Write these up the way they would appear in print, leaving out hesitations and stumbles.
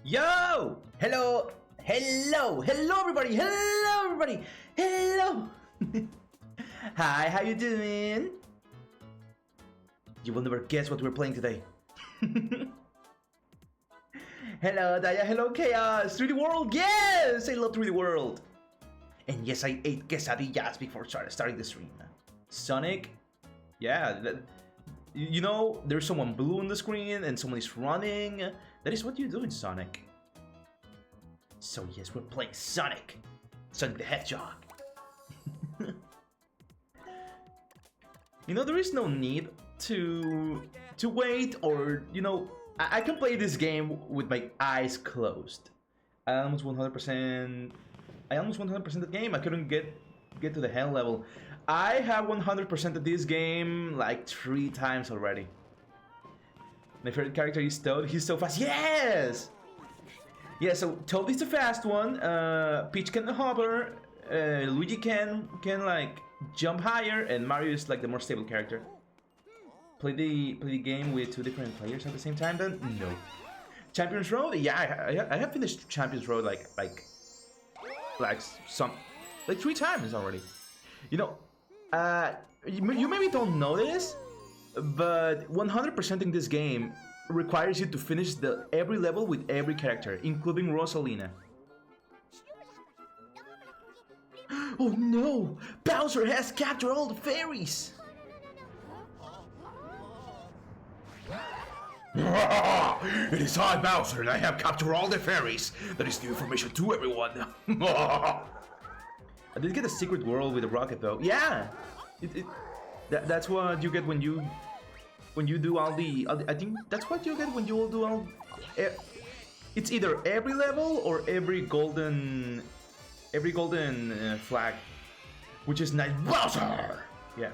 Yo! Hello! Hello! Hello everybody! Hello everybody! Hello! Hi, how you doing? You will never guess what we're playing today. Hello Daya, hello Chaos! 3D World, yes! I love 3D World! And yes, I ate quesadillas before starting the stream. Sonic? Yeah, you know, there's someone blue on the screen and someone is running. That is what you do in Sonic. So yes, we're playing Sonic. Sonic the Hedgehog. You know, there is no need to wait, or, you know, I can play this game with my eyes closed. I almost 100% the game. I couldn't get to the hell level. I have 100% of this game like 3 times already. My favorite character is Toad. He's so fast. Yes! Yeah, so Toad is the fast one. Peach can hover. Luigi can like jump higher, and Mario is like the more stable character. Play the game with 2 different players at the same time. Then no. Champions Road. Yeah, I have finished Champions Road like 3 times already. You know, you maybe don't know this, but 100%ing this game requires you to finish every level with every character, including Rosalina. Oh no! Bowser has captured all the fairies! It is I, Bowser, and I have captured all the fairies. That is new information to everyone. I did get a secret world with a rocket though. Yeah! That's what you get when you do all the... I think that's what you get when you do all... It's either every level or every golden flag, which is nice. Bowser! Yeah.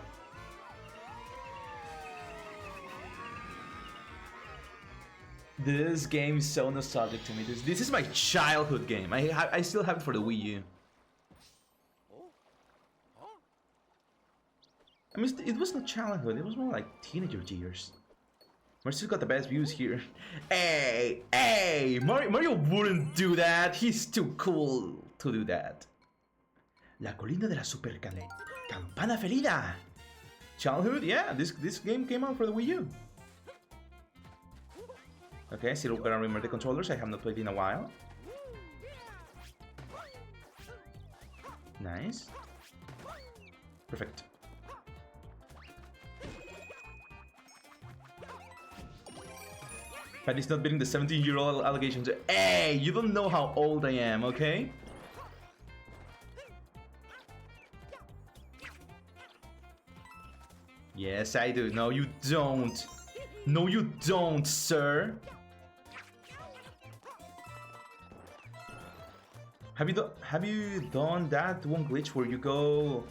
This game is so nostalgic to me. This is my childhood game. I still have it for the Wii U. I mean, it was not childhood, it was more like teenager years. Mario's got the best views here. Hey! Mario wouldn't do that. He's too cool to do that. La colina de la super campana ferida. Childhood? Yeah, this game came out for the Wii U. Okay, still gonna remember the controllers. I have not played in a while. Nice. Perfect. But he's not beating the 17-year-old allegations. Hey, you don't know how old I am, okay? Yes, I do. No, you don't. No, you don't, sir. Have you done that one glitch where you go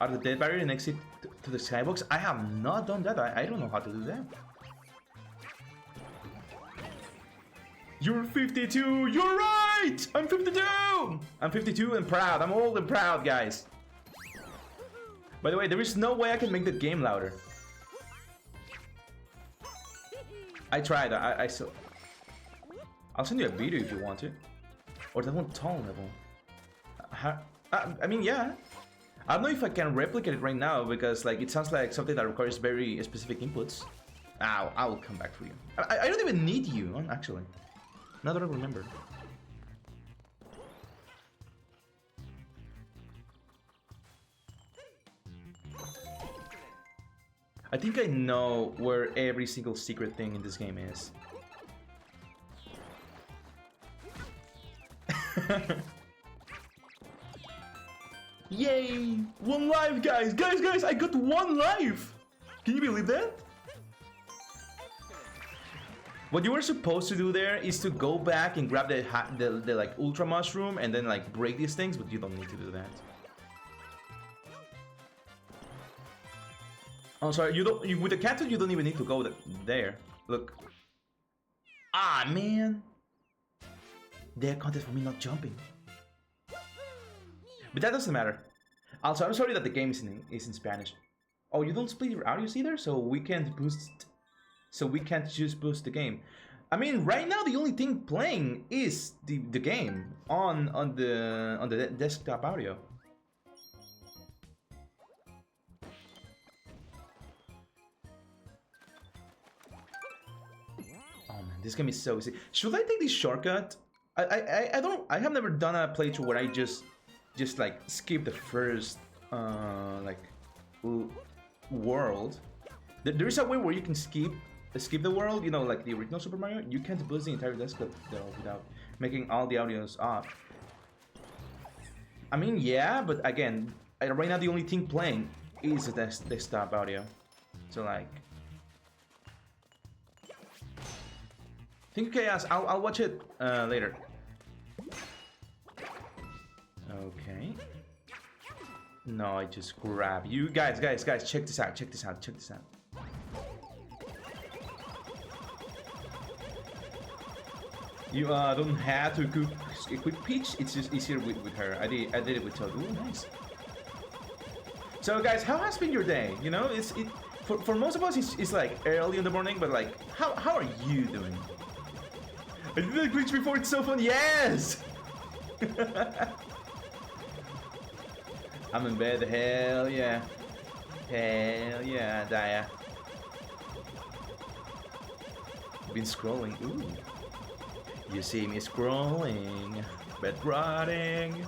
out of the dead barrier and exit to the skybox? I have not done that. I don't know how to do that. You're 52! You're right! I'm 52! I'm 52 and proud. I'm old and proud, guys. By the way, there is no way I can make the game louder. I tried. I still... I'll send you a video if you want to. Or that one tone level. I mean, yeah. I don't know if I can replicate it right now because like it sounds like something that requires very specific inputs. I will come back for you. I don't even need you, actually. Now that I remember. I think I know where every single secret thing in this game is. Yay! 1 life, guys! Guys! I got 1 life! Can you believe that? What you were supposed to do there is to go back and grab the like ultra mushroom and then like break these things, but you don't need to do that. Oh, sorry, with the cat you don't even need to go there. Look. Ah, man. They accounted for me not jumping. But that doesn't matter. Also, I'm sorry that the game is in Spanish. Oh, you don't split your audios either, so we can't just boost the game. I mean, right now the only thing playing is the game on the desktop audio. Oh man, this game is so easy. Should I take this shortcut? I don't. I have never done a playthrough where I just like skip the first like world. There is a way where you can skip the world, you know, like the original Super Mario. You can't boost the entire desktop though without making all the audios off. I mean, yeah, but again, right now the only thing playing is the desktop audio. So like, think chaos. I'll watch it later. Okay. No, I just grab you guys. Check this out. You don't have to equip Peach. It's just easier with her. I did it with Toad. Ooh, nice. So guys, how has been your day? You know, for most of us it's like early in the morning, but like how are you doing? I did that glitch before. It's so fun. Yes. I'm in bed. Hell yeah. Daya. Been scrolling. Ooh. You see me scrolling, bed rotting.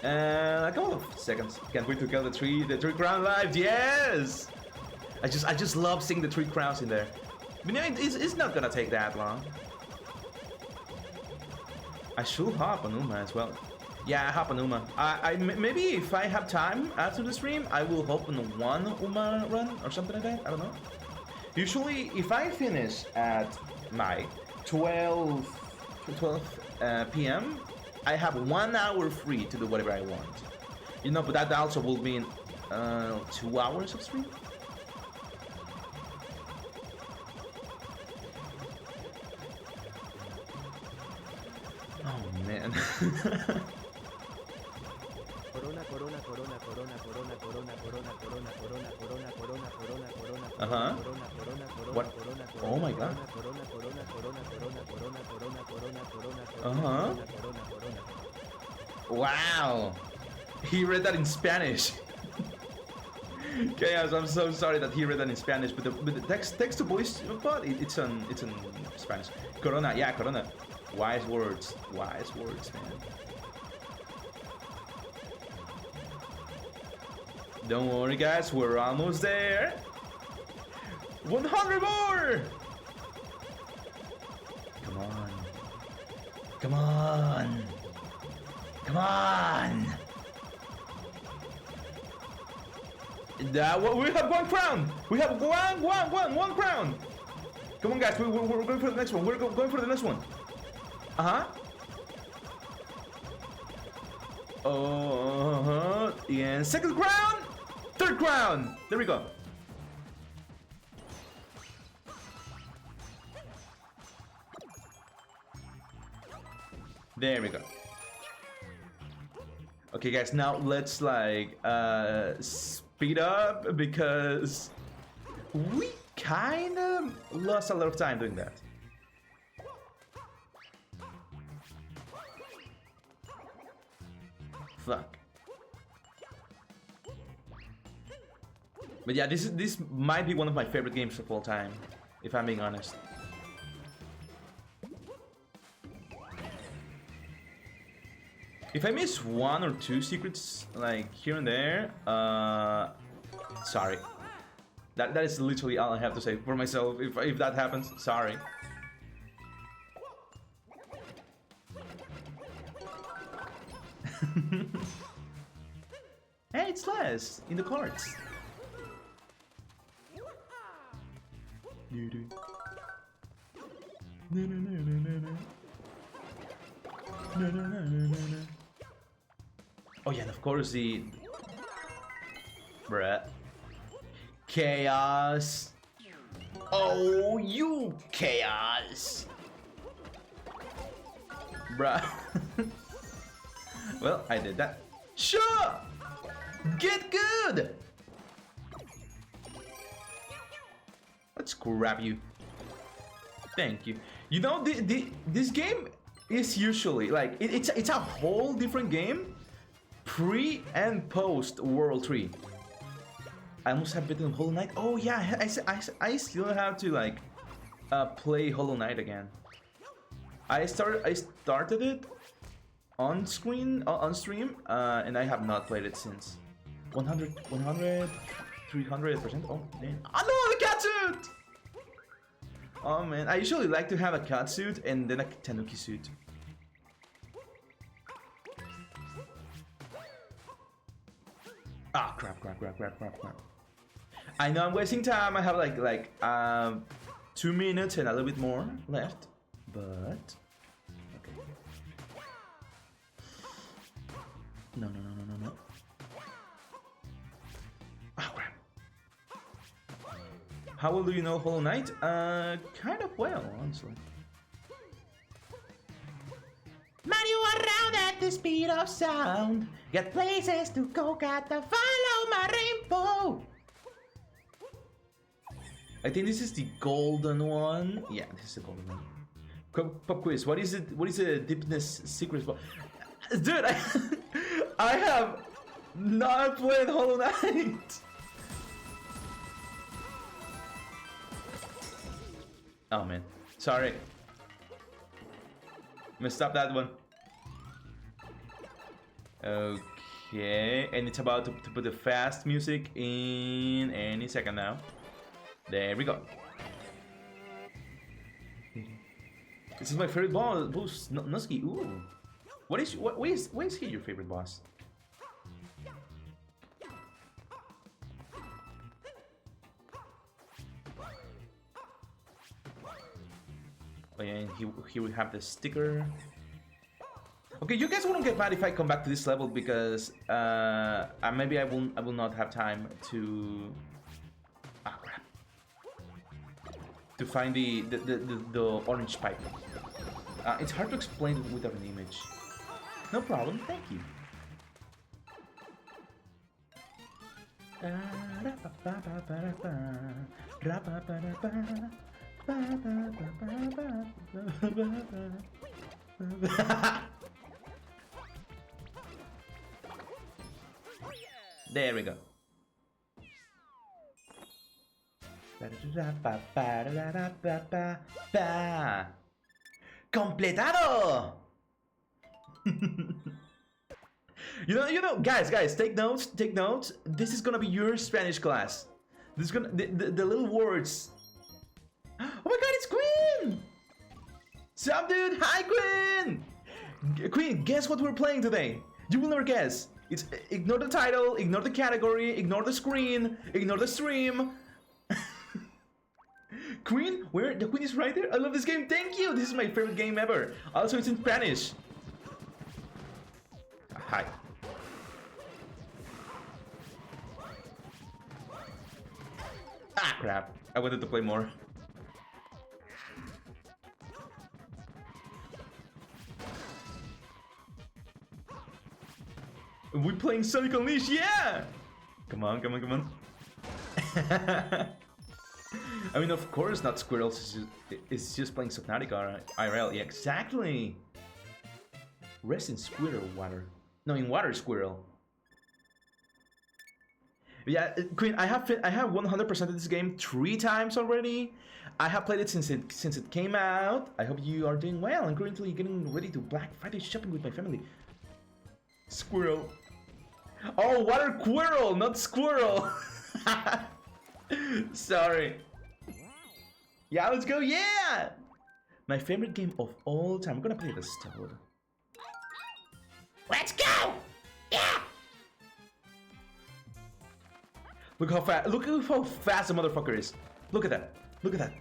A couple of seconds. Can't wait to kill the three crown lives. Yes. I just love seeing the 3 crowns in there. But it's not gonna take that long. I should hop on Uma as well. Yeah, I hop on Uma. Maybe if I have time after the stream, I will hop on one Uma run or something like that. I don't know. Usually, if I finish at my 12 p.m., I have 1 hour free to do whatever I want. You know, but that also will mean 2 hours of stream. Oh man. Uh-huh. What? Oh my god. Uh-huh. Wow. He read that in Spanish. Chaos, I'm so sorry that he read that in Spanish, but the text to voice part, it's in Spanish. Corona, yeah, Corona. Wise words, man. Don't worry, guys, we're almost there. 100 more! Come on. Come on. Come on. We have 1 crown. We have one crown. Come on, guys, we're going for the next one. We're going for the next one. Uh-huh. Uh-huh. And 2nd crown. 3rd crown. There we go. There we go. Okay, guys, now let's like speed up because we kind of lost a lot of time doing that. Fuck. But yeah, this might be one of my favorite games of all time, if I'm being honest. If I miss 1 or 2 secrets, like here and there, sorry. That is literally all I have to say for myself. If that happens, sorry. Hey, it's Les in the cards. Oh yeah, and of course the bruh. Chaos. Oh, you chaos. Bruh. Well, I did that. Sure! Get good! Let's grab you. Thank you. You know, this game is usually like it's a whole different game, pre and post World 3. I almost have beaten Hollow Knight. Oh yeah, I still have to like play Hollow Knight again. I started it on stream, and I have not played it since. 100, 300%. Oh damn! Oh no, the catsuit! Oh man, I usually like to have a catsuit and then a tanuki suit. Ah, crap. I know I'm wasting time. I have like 2 minutes and a little bit more left, but okay. No. Oh crap. How well do you know Hollow Knight? Kind of well, honestly. Mario around at the speed of sound. Got places to go, gotta follow my rainbow. I think this is the golden one. Yeah, this is the golden one. Pop quiz. What is it? What is the deepness secret? Dude, I have not played Hollow Knight. Oh man, sorry. Messed up that one. Okay, and it's about to put the fast music in any second now. There we go. This is my favorite boss, Nusky. Ooh, why is he your favorite boss? Oh, yeah, and here we have the sticker. Okay, you guys won't get mad if I come back to this level because maybe I will not have time to crap, to find the orange pipe. It's hard to explain without an image. No problem, thank you. There we go. ¡Completado! You know, guys, take notes. This is gonna be your Spanish class. This is gonna the little words. Oh my God, it's Queen! Sup, dude? Hi, Queen! Queen, guess what we're playing today? You will never guess. It's ignore the title, ignore the category, ignore the screen, ignore the stream. Queen, where the Queen is right there. I love this game. Thank you. This is my favorite game ever. Also, it's in Spanish. Hi. Ah, crap. I wanted to play more. We playing Sonic Unleashed, yeah! Come on. I mean, of course, not Squirrels. It's just playing Subnautica IRL. Yeah, exactly. Rest in Squirrel water. No, in water Squirrel. Yeah, Queen. I have 100% of this game 3 times already. I have played it since it came out. I hope you are doing well. I'm currently getting ready to Black Friday shopping with my family. Squirrel. Oh, water Quirrel, not Squirrel. Sorry. Yeah, let's go. Yeah. My favorite game of all time. I'm gonna play the Toad. Let's go. Yeah. Look how fast. Look how fast the motherfucker is. Look at that. Look at that.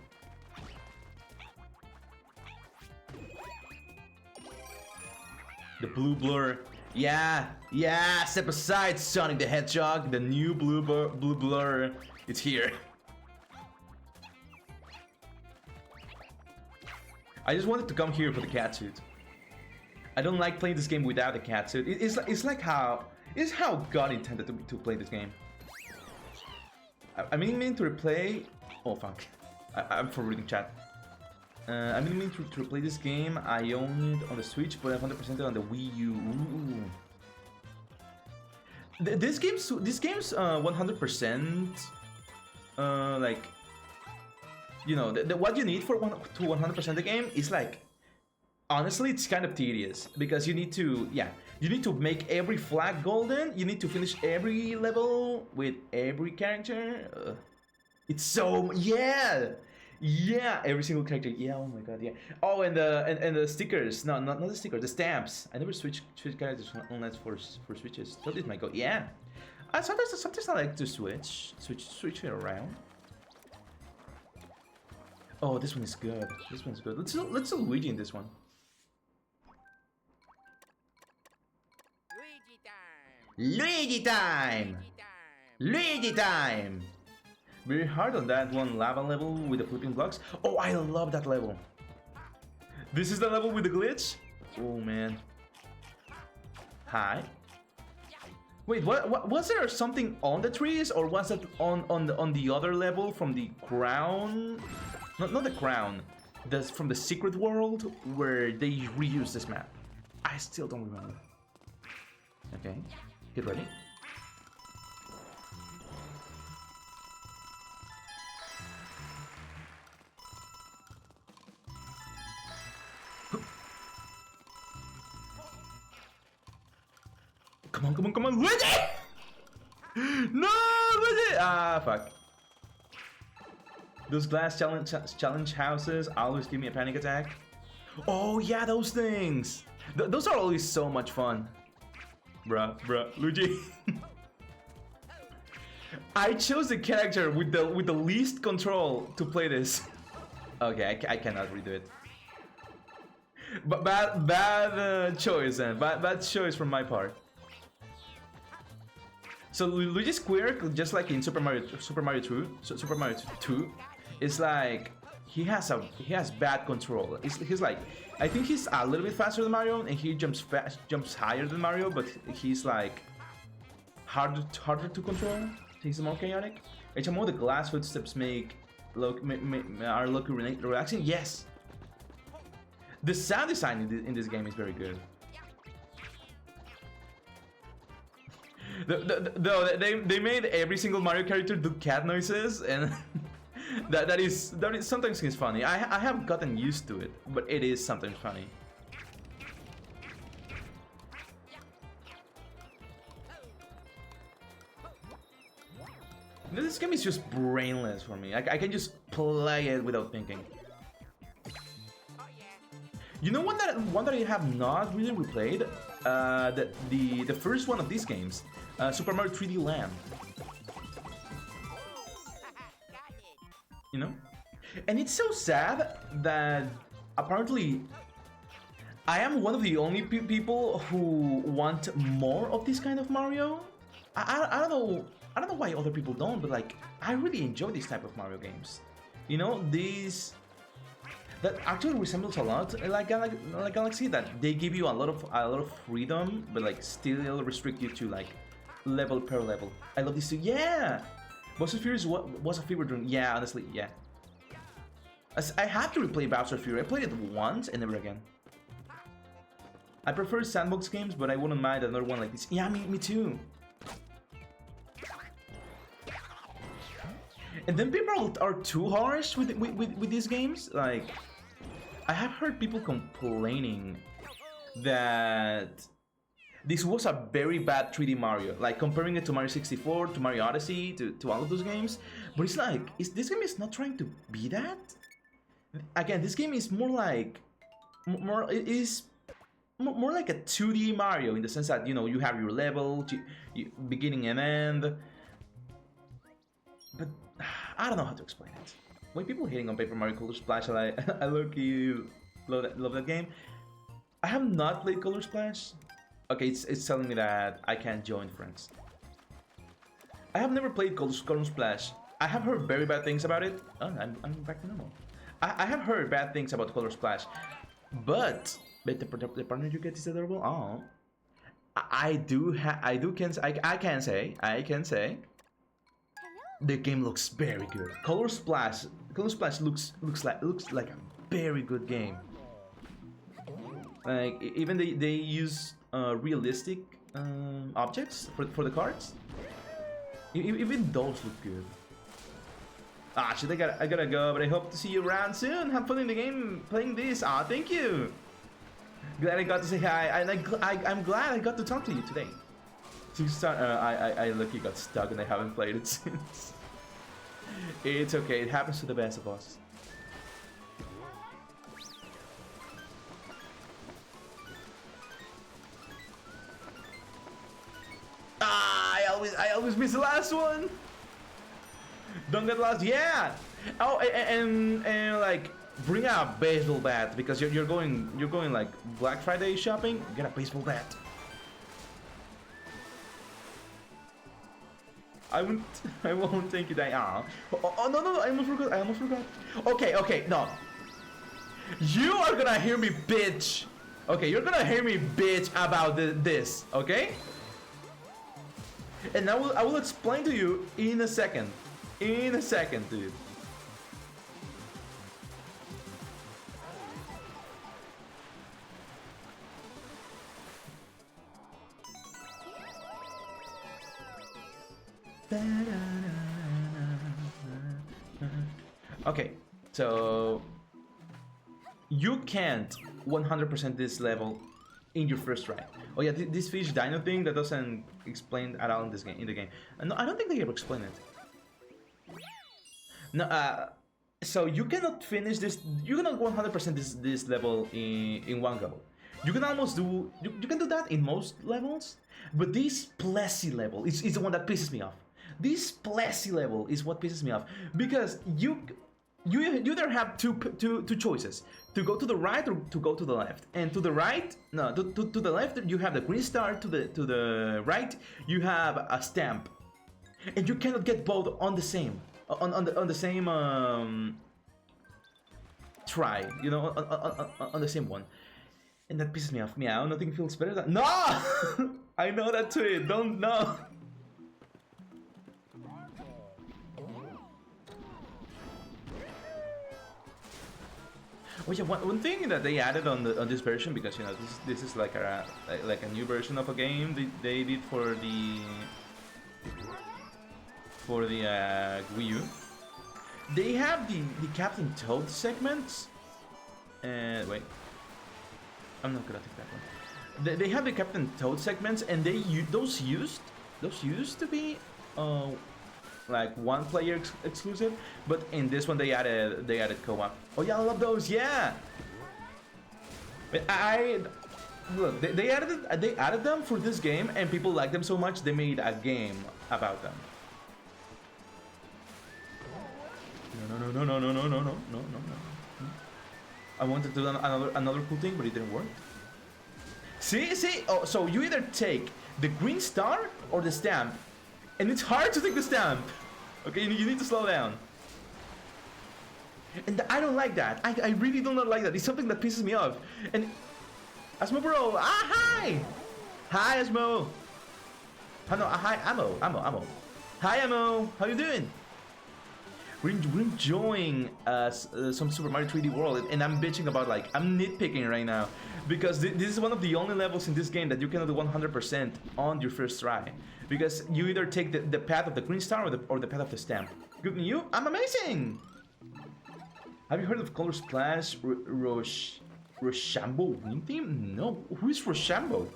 The blue blur. Yeah. Step aside, Sonic the Hedgehog. The new blue blur. It's here. I just wanted to come here for the catsuit. I don't like playing this game without the catsuit. It's like how God intended to play this game. I mean to replay. Oh fuck! I'm for reading chat. I've been meaning to play this game. I own it on the Switch, but 100% on the Wii U. Ooh. This game's 100%. Like, you know, what you need for to 100% the game is like, honestly, it's kind of tedious because you need to, you need to make every flag golden. You need to finish every level with every character. It's so every single character. Yeah, oh my god, yeah. Oh, and the stickers. No, not the stickers. The stamps. I never switch characters unless for switches. So this might go. Yeah. Sometimes I like to switch it around. Oh, this one is good. This one's good. Let's do Luigi in this one. Luigi time! Luigi time! Very hard on that one lava level with the flipping blocks. Oh, I love that level. This is the level with the glitch? Oh, man. Hi. Wait, what was there something on the trees, or was it on the other level from the crown? Not the crown. That's from the secret world where they reuse this map. I still don't remember. Okay, get ready. Come on, Luigi! No, Luigi! Ah, fuck. Those glass challenge houses always give me a panic attack. Oh yeah, those things! Those are always so much fun. Bruh, Luigi. I chose the character with the least control to play this. Okay, I cannot redo it. But bad choice, then. Bad choice from my part. So Luigi's quirk, just like in Super Mario 2, is like he has bad control. He's like, I think he's a little bit faster than Mario, and he jumps higher than Mario, but he's like harder to control. He's more chaotic. And some of the glass footsteps are relaxing. Yes. The sound design in this game is very good. They made every single Mario character do cat noises, and that is sometimes it's funny. I have gotten used to it, but it is sometimes funny. This game is just brainless for me. I can just play it without thinking. You know one that I have not really replayed? The first one of these games, Super Mario 3D Land. You know? And it's so sad that apparently I am one of the only people who want more of this kind of Mario. I don't know why other people don't, but like I really enjoy this type of Mario games. You know, that actually resembles a lot like Galaxy, that they give you a lot of freedom, but like still restrict you to like level per level. I love this too. Yeah, Bowser's Fury was a fever dream. Yeah, honestly, yeah. I have to replay Bowser's Fury. I played it once and never again. I prefer sandbox games, but I wouldn't mind another one like this. Yeah, me too. And then people are too harsh with these games. Like, I have heard people complaining that this was a very bad 3D Mario, like comparing it to Mario 64, to Mario Odyssey, to all of those games. But it's like, this game is not trying to be that. Again, this game is more like more like a 2D Mario in the sense that, you know, you have your level, beginning and end. But I don't know how to explain it. When people hating on Paper Mario Color Splash, I low-key love that game. I have not played Color Splash. Okay, it's telling me that I can't join friends. I have never played Color Splash. I have heard very bad things about it. Oh, I'm back to normal. I have heard bad things about Color Splash, but the partner you get is adorable. Oh, I can say. The game looks very good. Color Splash looks like a very good game. Like even they use realistic objects for the cards. Even those look good. Ah, shit! I gotta go, but I hope to see you around soon. Have fun in the game playing this. Ah, thank you. Glad I got to say hi, and I'm glad I got to talk to you today. I lucky got stuck and I haven't played it since. It's okay. It happens to the best of us. Ah, I always miss the last one. Don't get lost. Yeah. Oh, and like bring a baseball bat because you're going like Black Friday shopping. Get a baseball bat. I won't take you down. Oh no, I almost forgot. Okay, no. You are gonna hear me bitch. Okay, you're gonna hear me bitch about this, okay? And I will explain to you in a second. In a second, dude. Okay, so you can't 100% this level in your first try. Oh yeah, this fish dino thing that doesn't explain at all in this game. No, I don't think they ever explain it. No, so you cannot finish this. You cannot 100% this level in one go. You can almost do. You can do that in most levels, but this Plessy level is the one that pisses me off. This Plessy level is what pisses me off because you either have two choices: to go to the right or to go to the left. And to the right, no, to the left you have the green star. To the right you have a stamp, and you cannot get both on the same on the same try. You know, on the same one, and that pisses me off. Meow, nothing feels better than no. I know that tweet. Don't know. Oh yeah, one thing that they added on this version, because you know this is like a new version of a game they did for the Wii U. They have the Captain Toad segments. And wait, I'm not gonna take that one. They have the Captain Toad segments, and those used to be like one player exclusive, but in this one they added co-op. Oh yeah, I love those. Yeah, look, they added them for this game, and people like them so much they made a game about them. No. I wanted to do another cool thing, but it didn't work. See. Oh, so you either take the green star or the stamp. And it's hard to take the stamp. Okay, you need to slow down. And I don't like that. I really do not like that. It's something that pisses me off. And Asmo bro, hi! Hi Asmo. No, hi Ammo. Hi Ammo, how you doing? We're enjoying some Super Mario 3D World, and I'm bitching about, like, I'm nitpicking right now because this is one of the only levels in this game that you cannot do 100% on your first try, because you either take the path of the green star or the path of the stamp. Good on you, I'm amazing. Have you heard of Color Splash Rochambeau Wing Theme? No, who is Rochambeau?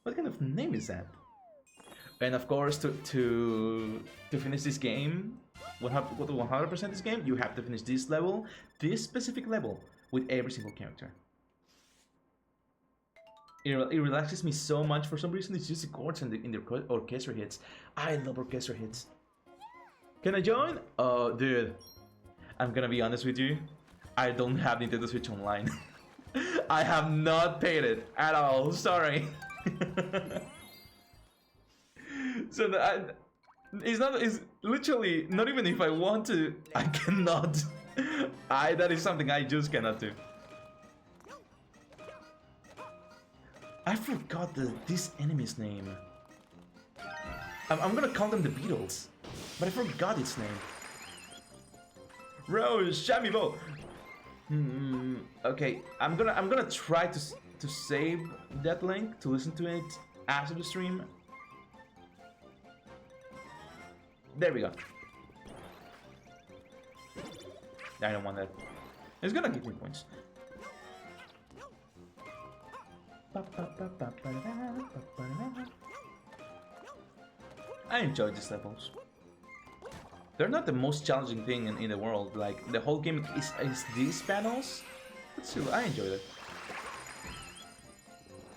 What kind of name is that? And of course, to finish this game, 100% this game, you have to finish this level, this specific level, with every single character. It relaxes me so much. For some reason, it's just the chords and in the orchestra hits. I love orchestra hits. Can I join? Oh, dude. I'm gonna be honest with you. I don't have Nintendo Switch Online. I have not paid it at all. Sorry. So it's literally not even if I want to, I cannot. That is something I just cannot do. I forgot this enemy's name. I'm gonna call them the Beatles, but I forgot its name. Rose, Shamibo. Okay, I'm gonna try to save that link to listen to it after the stream. There we go. I don't want that. It's gonna give me points. I enjoy these levels. They're not the most challenging thing in the world. Like, the whole game is these panels. But still, I enjoyed it.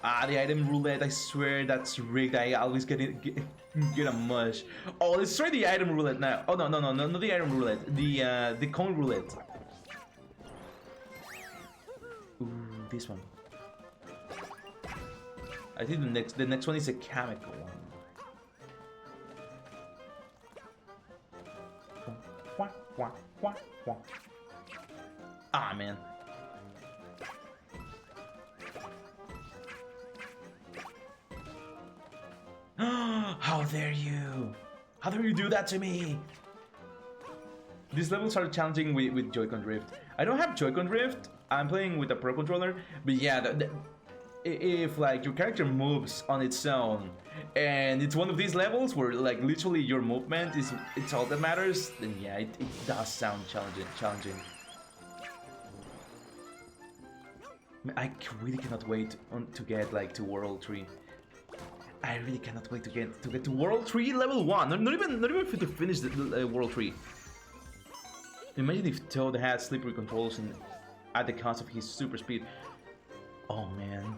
Ah, the item roulette, I swear that's rigged. I always get a mush. Oh, let's try the item roulette now. Oh, no, not the item roulette. The coin roulette. Ooh, this one. I think the next one is a chemical one. Ah, man. How dare you? How dare you do that to me? These levels are challenging with Joy-Con drift. I don't have Joy-Con drift. I'm playing with a Pro Controller. But yeah, if like your character moves on its own, and it's one of these levels where like literally your movement it's all that matters, then yeah, it does sound challenging. I really cannot wait to get like to World 3. I really cannot wait to get to World 3 level 1. Not even to finish the World 3. Imagine if Toad had slippery controls and at the cost of his super speed. Oh man.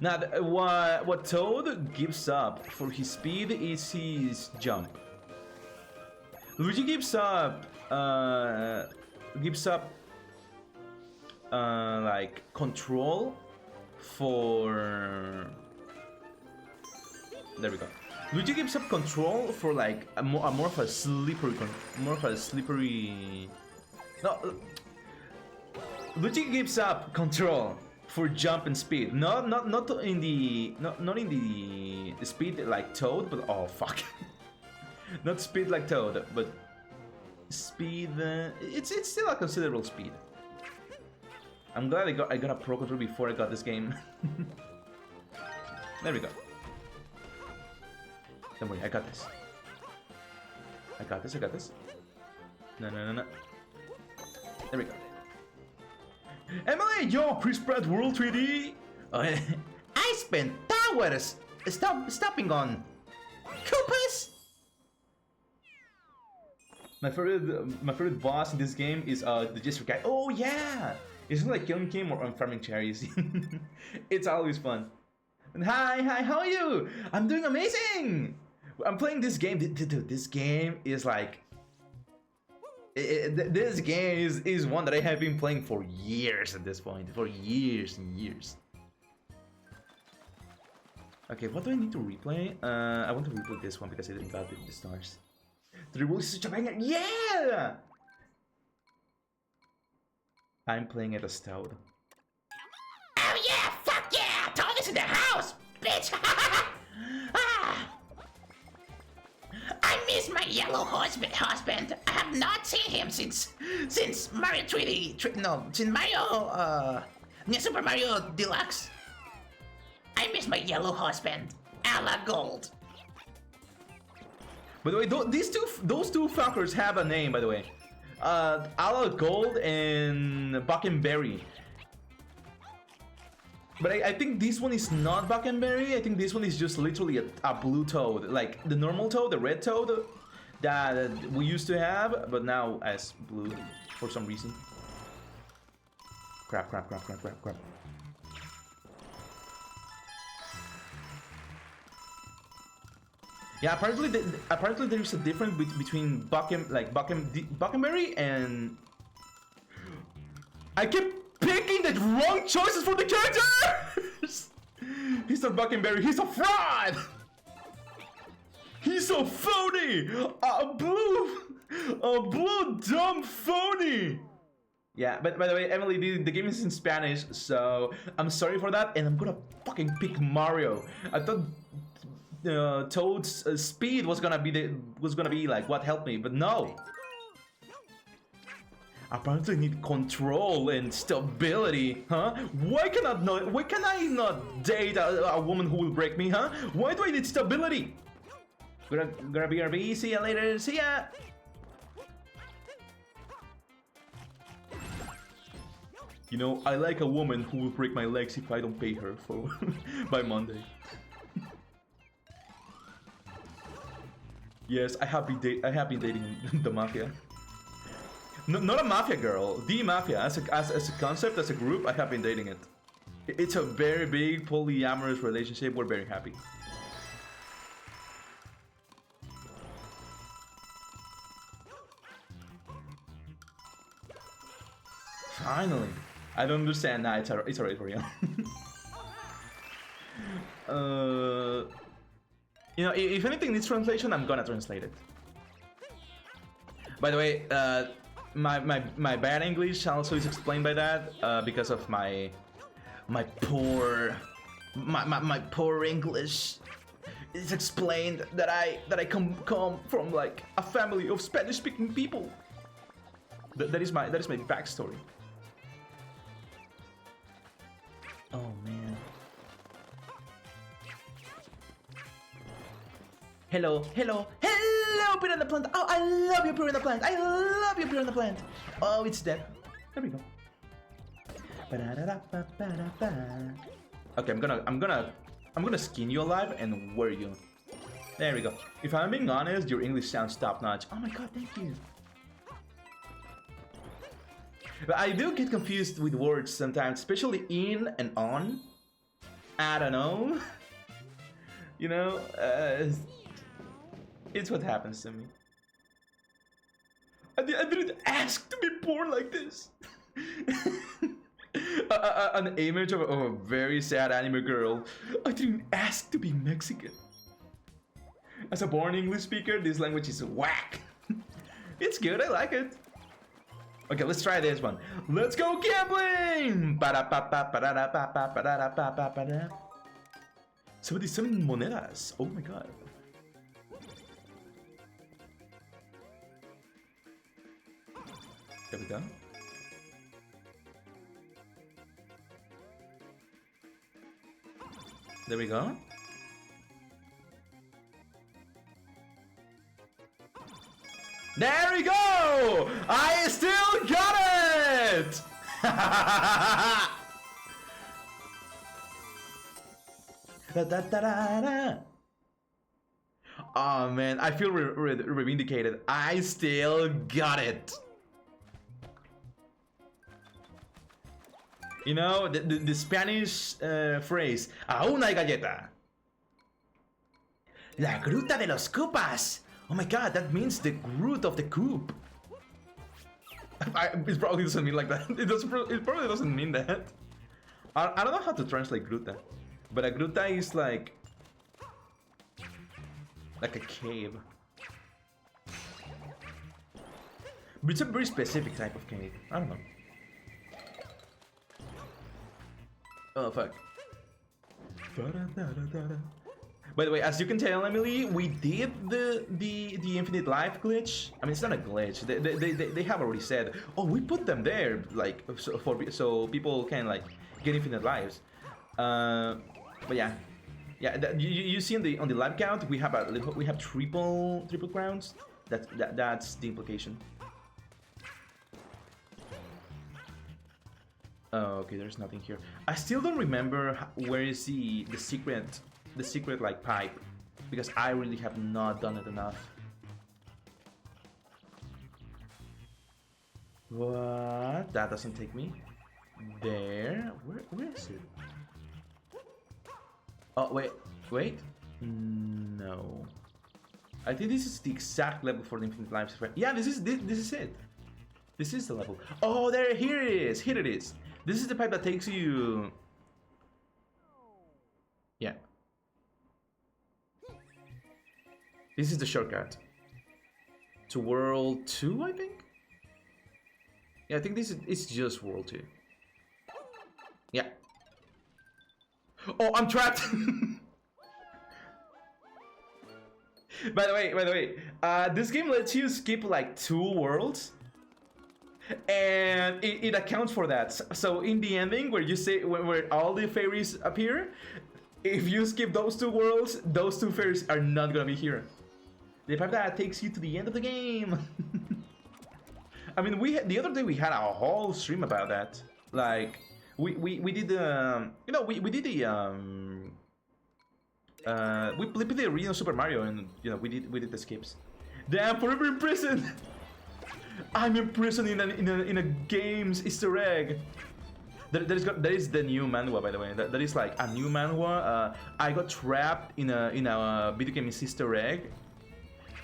Now, what Toad gives up for his speed is his jump. Luigi gives up like control for. There we go. Luigi gives up control for like more of a slippery. No. Luigi gives up control for jump and speed. Not in the speed like Toad, but oh fuck. Not speed like Toad, but speed. It's still a considerable speed. I'm glad I got a Pro Controller before I got this game. There we go. Don't worry, I got this. I got this. No. There we go. Emily, yo, pre-spread World 3D. I spent hours stopping on Koopas. My favorite boss in this game is the Jester guy. Oh yeah, it's not like killing him or farming cherries. It's always fun. And hi, how are you? I'm doing amazing. I'm playing this game. Dude, this game is like. This game is one that I have been playing for years at this point. For years and years. Okay, what do I need to replay? I want to replay this one because I didn't got the stars. The rule is such a banger. Yeah! I'm playing it as Toad. Oh yeah! Fuck yeah! Toad is in the house! Bitch! I miss my yellow husband. I have not seen him since Mario 3D. Since Mario New Super Mario Deluxe. I miss my yellow husband, a la Gold. By the way, those two fuckers have a name. By the way, a la Gold and Buckenberry. But I think this one is not Buckenberry. I think this one is just literally a blue Toad. Like the normal Toad, the red Toad that we used to have, but now as blue for some reason. Crap. Yeah, apparently there is a difference between Buckenberry and... I kept picking the wrong choices for the characters! He's not Buckenberry, he's a fraud! He's a phony! A blue dumb phony! Yeah, but by the way, Emily, the game is in Spanish, so I'm sorry for that, and I'm gonna fucking pick Mario. I thought Toad's speed was gonna be like what helped me, but no. Apparently I need control and stability, huh? Why can I not date a woman who will break me, huh? Why do I need stability? Grabby, see ya later, see ya! You know, I like a woman who will break my legs if I don't pay her for by Monday. Yes, I have been dating the mafia. No, not a mafia girl, the mafia. As a concept, as a group, I have been dating it. It's a very big polyamorous relationship. We're very happy. Finally. I don't understand. Nah, it's alright for you. You know, if anything needs translation, I'm gonna translate it. By the way, my bad English also is explained by that because of my poor English. It's explained that I come from like a family of Spanish-speaking people. That is my backstory. Oh man. Hello, Piranha Plant. Oh, I love you, Piranha Plant. I love you, Piranha Plant. Oh, it's dead. There we go. Okay, I'm gonna skin you alive and wear you. There we go. If I'm being honest, your English sounds top notch. Oh my god, thank you. But I do get confused with words sometimes, especially in and on. I don't know. You know, it's what happens to me. I didn't ask to be born like this. An image of a very sad anime girl. I didn't ask to be Mexican. As a born English speaker, this language is whack. It's good, I like it. Okay, let's try this one. Let's go gambling! 77 monedas. Oh my god. There we go. There we go. There we go! I still got it! Oh man, I feel re-vindicated. I still got it. You know, the Spanish phrase, aún hay galleta. La gruta de los Koopas. Oh my god, that means the Groot of the Coop. It probably doesn't mean like that. It probably doesn't mean that. I don't know how to translate gruta, but a gruta is like a cave. But it's a very specific type of cave. I don't know. Oh fuck. By the way, as you can tell, Emily, we did the infinite life glitch. I mean, it's not a glitch. They have already said, oh, we put them there, like so people can like get infinite lives. But yeah, you see on the life count we have triple crowns. That's the implication. Oh, okay, there's nothing here. I still don't remember where is the secret like pipe, because I really have not done it enough. What? That doesn't take me there. Where is it? Oh wait. No. I think this is the exact level for the infinite lives. Yeah, this is it. This is the level. Oh, here it is. Here it is. This is the pipe that takes you. Yeah. This is the shortcut to World 2, I think? Yeah, I think it's just World 2. Yeah. Oh, I'm trapped! By the way, this game lets you skip like 2 worlds, and it accounts for that. So in the ending, where you say where all the fairies appear, if you skip those 2 worlds, those 2 fairies are not gonna be here. The fact that takes you to the end of the game. I mean, the other day we had a whole stream about that. Like, we did the we did the we played the original Super Mario, and we did the skips. Damn, forever in prison. I'm imprisoned in a game's Easter egg. That is the new manhwa, by the way. That is like a new manhwa. I got trapped in a video game's Easter egg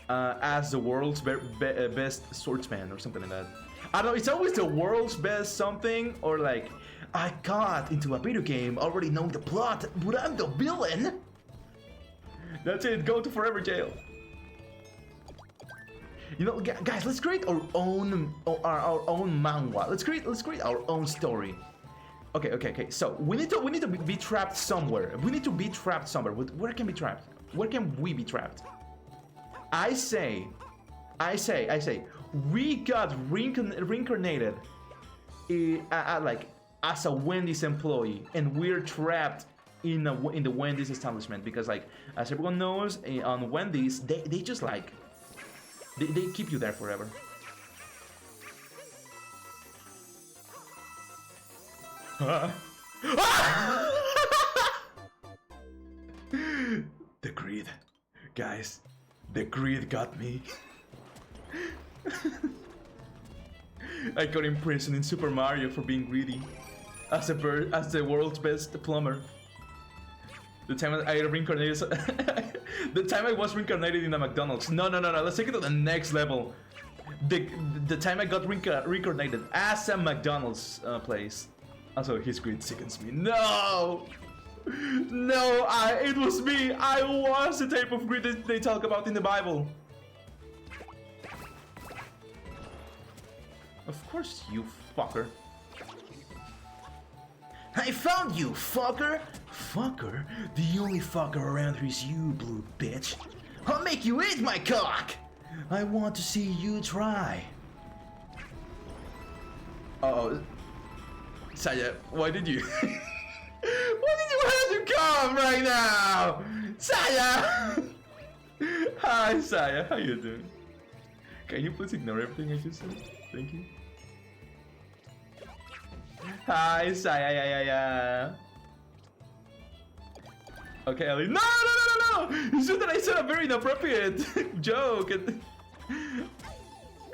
as the world's best swordsman or something like that. I don't know. It's always the world's best something, or like I got into a video game already knowing the plot, but I'm the villain. That's it. Go to forever jail. Guys, let's create our own manhwa. Let's create our own story. Okay. So we need to be trapped somewhere. We need to be trapped somewhere. Where can we be trapped? Where can we be trapped? I say, we got reincarnated like as a Wendy's employee, and we're trapped in the Wendy's establishment because, like, as everyone knows, on Wendy's they just like they keep you there forever. The greed, guys. The greed got me. I got imprisoned in Super Mario for being greedy, as the world's best plumber. The time I reincarnated, the time I was reincarnated in a McDonald's. No. Let's take it to the next level. The time I got reincarnated as a McDonald's place. Also, his greed sickens me. No, it was me. I was the type of greed that they talk about in the Bible. Of course, you fucker. I found you, fucker! Fucker? The only fucker around here is you, blue bitch. I'll make you eat my cock! I want to see you try. Uh-oh. Saya, why did you... why did you have to come right now? Saya! Hi, Saya. How you doing? Can you please ignore everything I just said? Thank you. Hi, Saya. Okay, Ellie. No! It's just that I said a very inappropriate joke.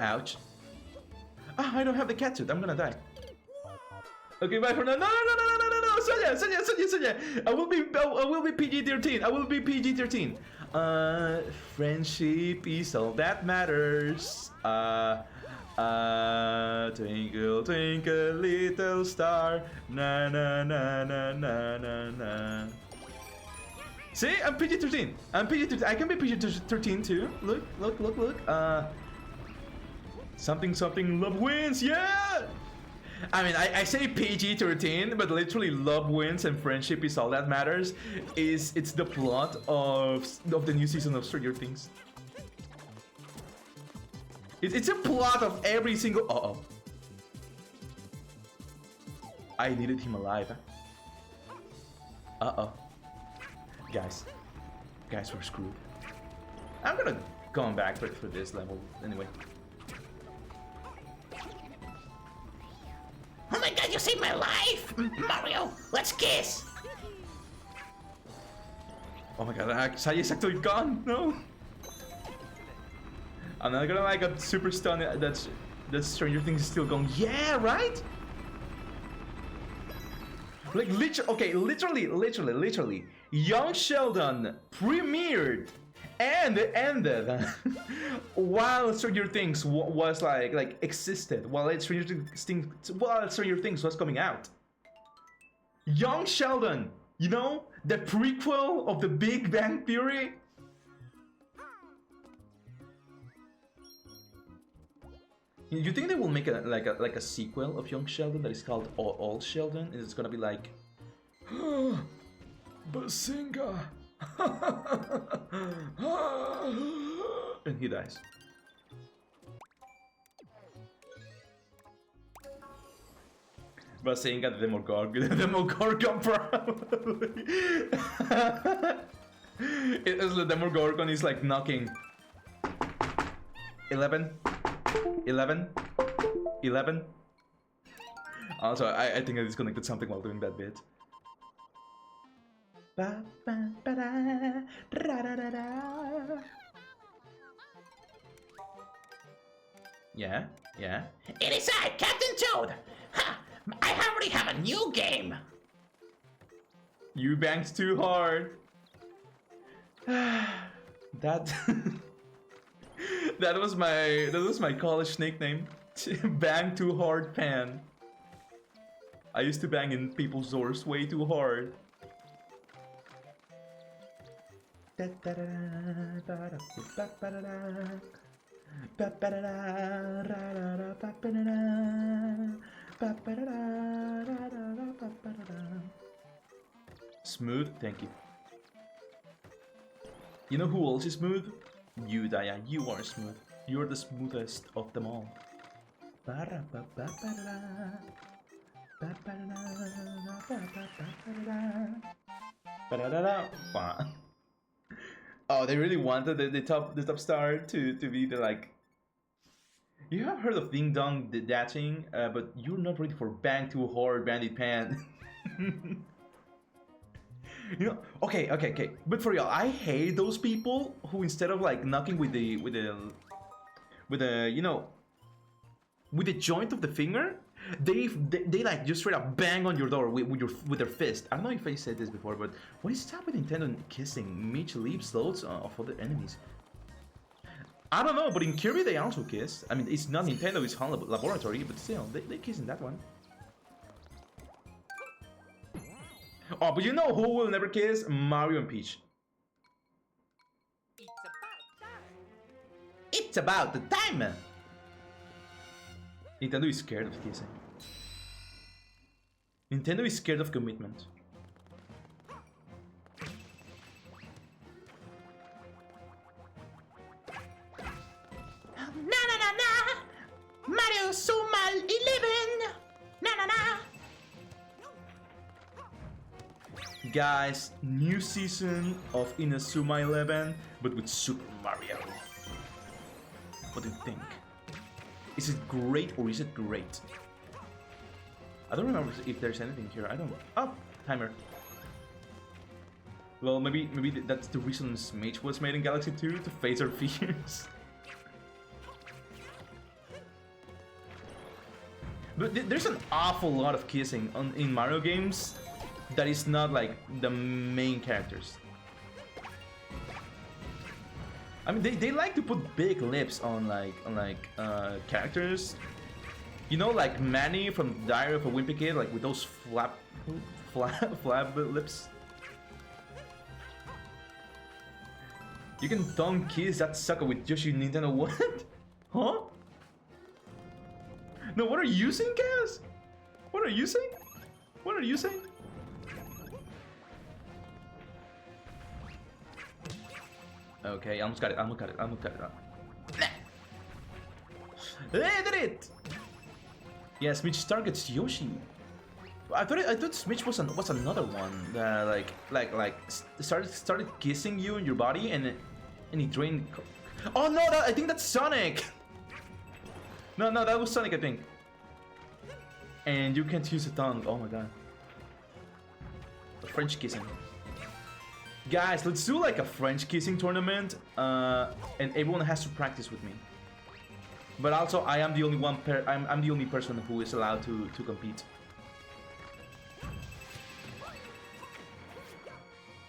Ouch. I don't have the cat suit. I'm gonna die. Okay, bye for now. No. Sonia. I will be PG-13. I will be PG-13. Friendship is all that matters. Twinkle, twinkle, little star. Na. See, I'm PG-13. I can be PG-13 too. Look. Something love wins. Yeah. I mean, I say PG-13, but literally love wins and friendship is all that matters. It's the plot of the new season of Stranger Things. It's a plot of every single... I needed him alive. Guys, we're screwed. I'm gonna come back for this level anyway. Oh my god, you saved my life! Mario, let's kiss! Oh my god, Saya is actually gone. No. I'm not gonna like a super stun that Stranger Things is still going. Yeah, right? Like literally, Young Sheldon premiered and ended while Stranger Things was like existed, while Stranger Things was coming out. Young Sheldon, the prequel of The Big Bang Theory. You think they will make a sequel of Young Sheldon that is called Old Sheldon? And it's gonna be like, Bazinga, And he dies. But saying at the Demogorgon, the Demogorgon probably. It is the Demogorgon is like knocking. 11, 11, 11. Also, I think I disconnected something while doing that bit. Yeah, yeah. It is I, Captain Toad. Ha! I already have a new game. You banked too hard. That that was my college nickname. Bang too hard pan. I used to bang in people's doors way too hard. Smooth, thank you. You know who else is smooth? You, Daya. You are smooth. You're the smoothest of them all. Oh, they really wanted the top star to be the like. You have heard of Ding Dong Dashing, but you're not ready for Bang Too Hard Bandit Pan. You know, okay. But for real, I hate those people who instead of like knocking with the you know, with the joint of the finger, they like just straight up bang on your door with their fist. I don't know if I said this before, but what is up with Nintendo kissing Mitch leaves loads of other enemies? I don't know, but in Kirby they also kiss. I mean, it's not Nintendo, it's HAL Laboratory, but still, they kiss in that one. Oh, but you know who will never kiss? Mario and Peach. It's about the time! Nintendo is scared of kissing. Nintendo is scared of commitment. Na na na na! Mario Sumal 11! Na na na! Guys, new season of Inazuma 11, but with Super Mario. What do you think? Is it great or is it great? I don't remember if there's anything here. I don't. Oh, timer. Well, maybe that's the reason Smash was made in Galaxy 2 to face our fears. But there's an awful lot of kissing in Mario games that is not like the main characters. I mean, they like to put big lips on characters. You know, like Manny from Diary of a Wimpy Kid, like with those flab lips. You can tongue kiss that sucker with Yoshi Nintendo. What? Huh? No, what are you saying, Kaz? What are you saying? What are you saying? Okay, I almost got it. Hey, I did it! Yes, Mitch targets Yoshi. I thought Mitch was another one that like started kissing you in your body and he drained. Oh no, I think that's Sonic. No, that was Sonic, I think. And you can't use a tongue. Oh my god. French kissing. Guys, let's do like a French kissing tournament, and everyone has to practice with me. But also, I am the only one. I'm the only person who is allowed to compete.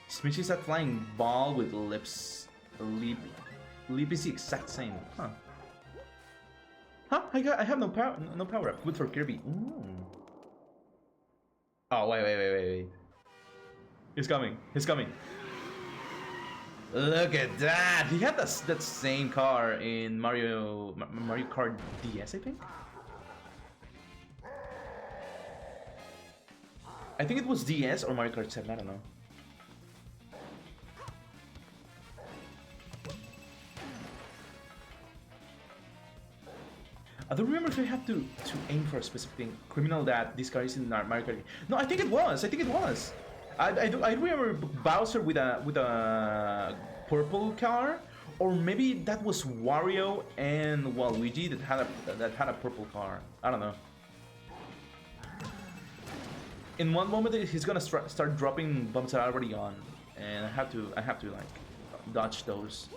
Smitch is that flying ball with lips. Lip is the exact same. Huh? Huh? I have no power. No power up. Good for Kirby. Ooh. Oh wait. He's coming. Look at that! He had that same car in Mario Kart DS, I think. I think it was DS or Mario Kart 7. I don't know. I don't remember if I have to aim for a specific thing. Criminal that this car is in Mario Kart. No, I think it was. I think it was. I remember Bowser with a purple car, or maybe that was Wario and Waluigi that had a purple car. I don't know. In one moment, he's gonna start dropping bombs that are already on, and I have to like dodge those.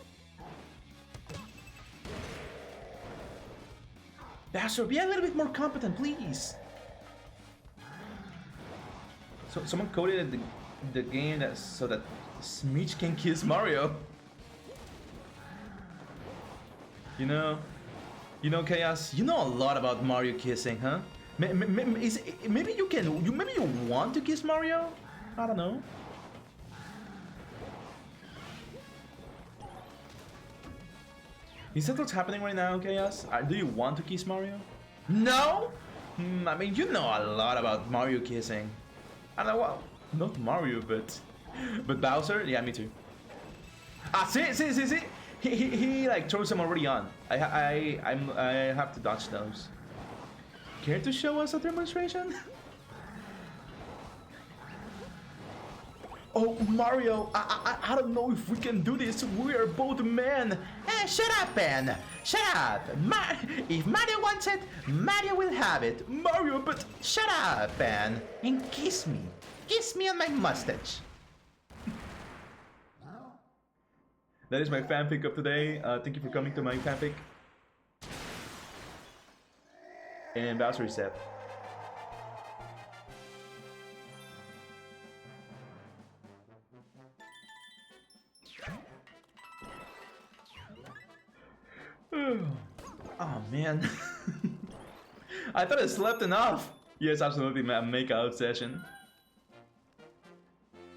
Bowser, be a little bit more competent, please. So someone coded the game so that Smeech can kiss Mario. You know, Chaos. You know a lot about Mario kissing, huh? Maybe you want to kiss Mario? I don't know. Is that what's happening right now, Chaos? Do you want to kiss Mario? No? I mean, you know a lot about Mario kissing. I don't know, well, not Mario, but Bowser? Yeah, me too. Ah, see? He like throws them already on. I have to dodge those. Care to show us a demonstration? Oh, Mario, I don't know if we can do this. We are both men. Hey, shut up, Ben. Shut up. If Mario wants it, Mario will have it. Mario, but... Shut up, Ben. And kiss me. Kiss me on my mustache. That is my fanfic of today. Thank you for coming to my fanfic. And Bowser is set. Oh man. I thought I slept enough. Yes, absolutely, a make-out session.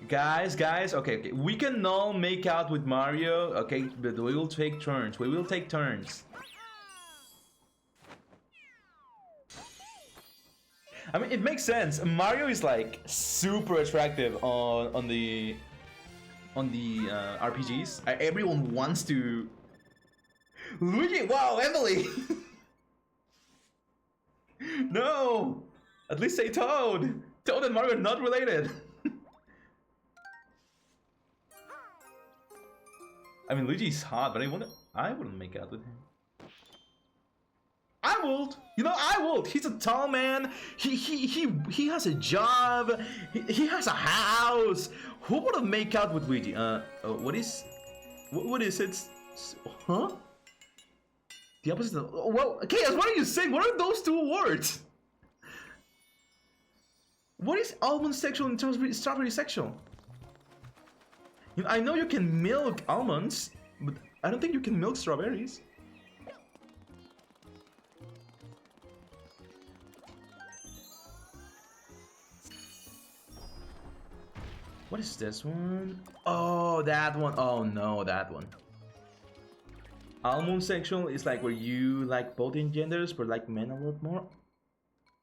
Guys, okay, we can all make out with Mario, okay, but we will take turns. I mean, it makes sense. Mario is like super attractive on the RPGs. Everyone wants to. Luigi, wow, Emily. No, at least say Toad. Toad and Mario are not related. I mean, Luigi's hot, but I wouldn't make out with him. I would. You know, I would. He's a tall man. He has a job. He has a house. Who would have make out with Luigi? What is it? Huh? The opposite of, well, Chaos, what are you saying? What are those two words? What is almond sexual and strawberry sexual? You know, I know you can milk almonds, but I don't think you can milk strawberries. What is this one? Oh, that one. Oh no, that one. Almond sexual is like where you like both in genders, but like men a lot more.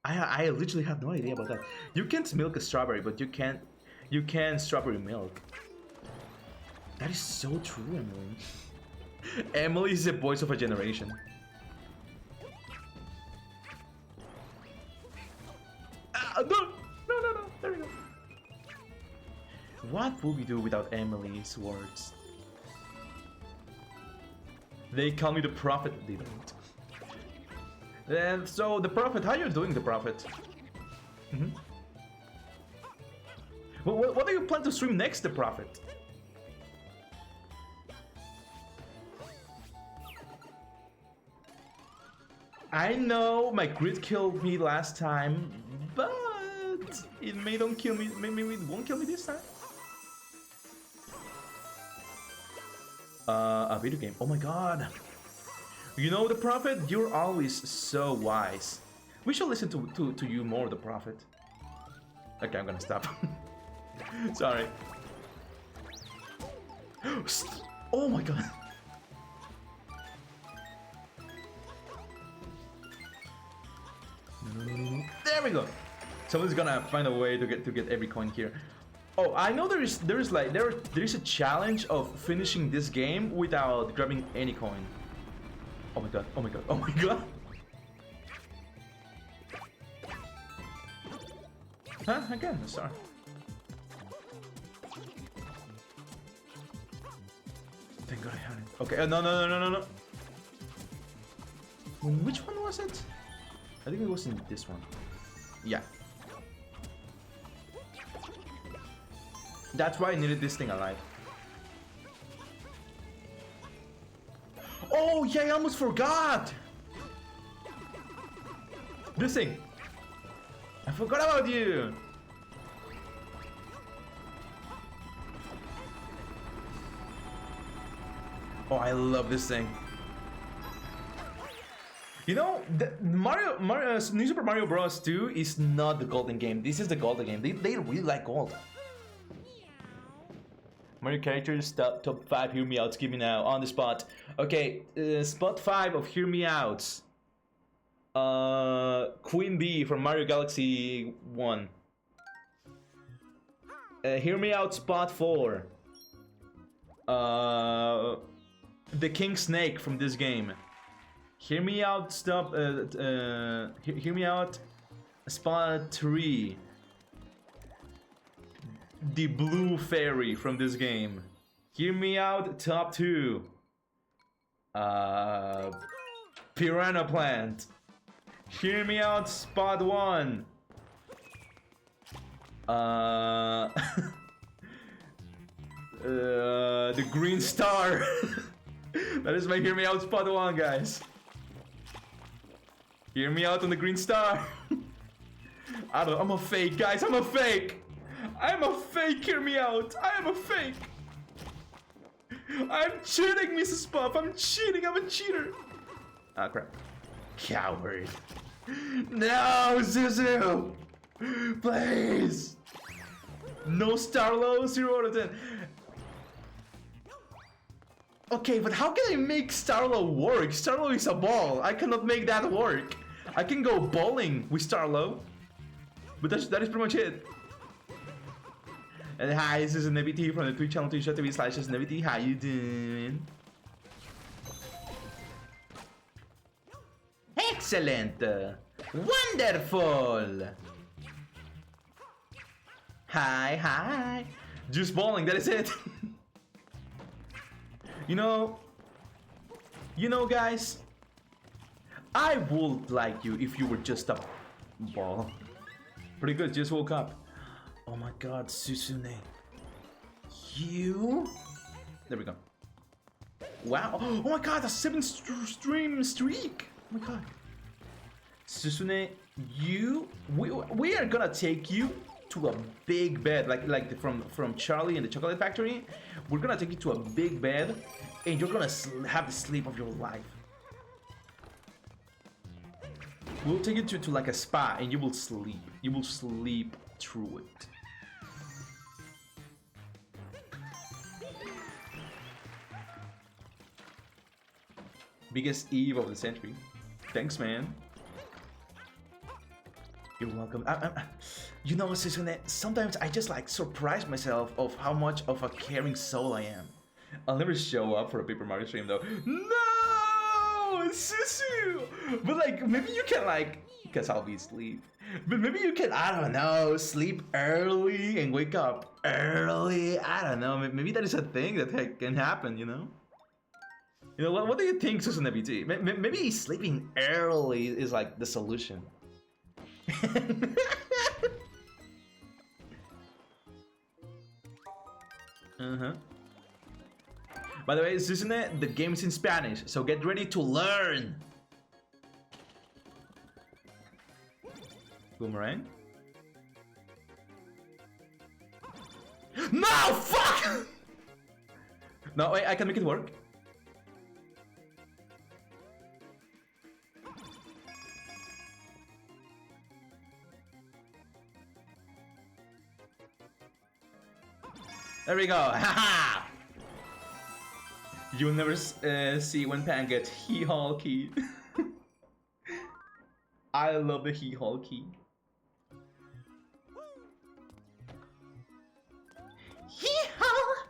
I literally have no idea about that. You can't milk a strawberry, but you can strawberry milk. That is so true, Emily. Emily is the voice of a generation. No, there we go. What would we do without Emily's words? They call me the Prophet. They don't. And so, the Prophet, how are you doing, the Prophet? What do you plan to stream next, the Prophet? I know my grid killed me last time, but it may don't kill me. Maybe it won't kill me this time. A video game. Oh my god. You know, the Prophet, you're always so wise. We should listen to you more, the Prophet. Okay, I'm gonna stop. Sorry. Oh my god. There we go. Someone's gonna find a way to get every coin here. Oh, I know there is a challenge of finishing this game without grabbing any coin. Oh my god, oh my god, oh my god. Huh? Again, sorry. Thank God I had it. Okay, no. Which one was it? I think it was in this one. Yeah. That's why I needed this thing alive. Oh, yeah, I almost forgot! This thing. I forgot about you! Oh, I love this thing. You know, New Super Mario Bros. 2 is not the golden game. This is the golden game. They really like gold. Mario characters, top 5 Hear Me Outs, give me now, on the spot. Okay, spot 5 of Hear Me Outs. Queen Bee from Mario Galaxy 1. Hear Me Out, spot 4. The King Snake from this game. Hear Me Out, Hear Me Out, spot 3. The Blue Fairy from this game. Hear Me Out, top 2. Piranha Plant. Hear Me Out, spot 1. The Green Star. That is my Hear Me Out, spot 1, guys. Hear Me Out on the Green Star. I don't know, I'm a fake, guys, I'm a fake. I'm a fake, hear me out. I am a fake. I'm cheating, Mrs. Puff. I'm cheating. I'm a cheater. Ah, crap. Coward. No, Zuzu. Please. No Starlo, 0 out of 10. Okay, but how can I make Starlo work? Starlo is a ball. I cannot make that work. I can go bowling with Starlo. But that is pretty much it. And hi, this is NVT from the Twitch channel, twitch.tv/NVT. How you doing? Excellent! Wonderful! Hi. Just bowling, that is it. You know, guys, I would like you if you were just a ball. Pretty good, just woke up. Oh my god, Susune. You? There we go. Wow. Oh my god, a 7-stream streak. Oh my god. Susune, we are gonna take you to a big bed, like from Charlie and the Chocolate Factory. We're gonna take you to a big bed, and you're gonna have the sleep of your life. We'll take you to like a spa, and you will sleep. You will sleep through it. Biggest Eve of the century. Thanks, man. You're welcome. You know, Susune, sometimes I just like surprise myself of how much of a caring soul I am. I'll never show up for a Paper Mario stream though. No, Susu! But like, maybe you can like, because I'll be asleep. But maybe you can, I don't know, sleep early and wake up early. I don't know. Maybe that is a thing that can happen, you know? You know, what do you think, Susan BT? Maybe sleeping early is like the solution. By the way, Susune, the game is in Spanish, so get ready to learn. Boomerang. No, fuck! No, wait, I can make it work. There we go. Haha! You'll never see when Pan gets hee-haw key. I love the hee-haw key. Hee-haw!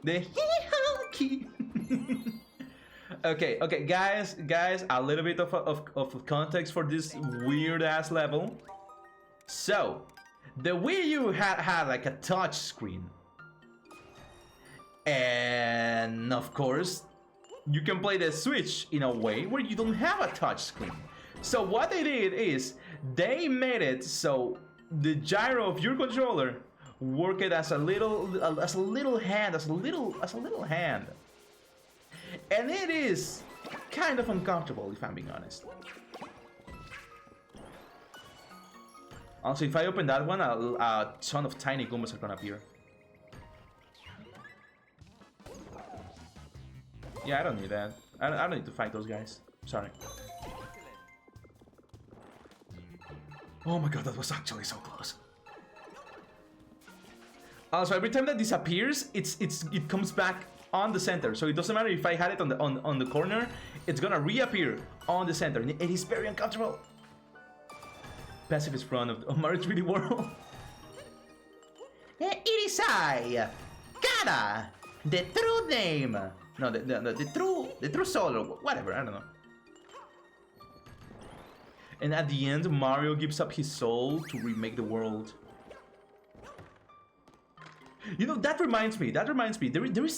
The hee-haw key. Okay, guys, a little bit of context for this weird-ass level. So, The Wii U had like a touch screen. And of course, you can play the Switch in a way where you don't have a touch screen. So what they did is they made it so the gyro of your controller worked as a little hand, and it is kind of uncomfortable if I'm being honest. Also, if I open that one, a ton of tiny Goombas are gonna appear. Yeah, I don't need that. I don't need to fight those guys. Sorry. Oh my god, that was actually so close. Also, every time that disappears, it comes back on the center. So it doesn't matter if I had it on the corner, it's gonna reappear on the center. And it is very uncomfortable. Pacifist run of Mario 3D World. It is I, Kara, the true name. No, the true soul, or whatever, I don't know. And at the end, Mario gives up his soul to remake the world. You know, that reminds me. There is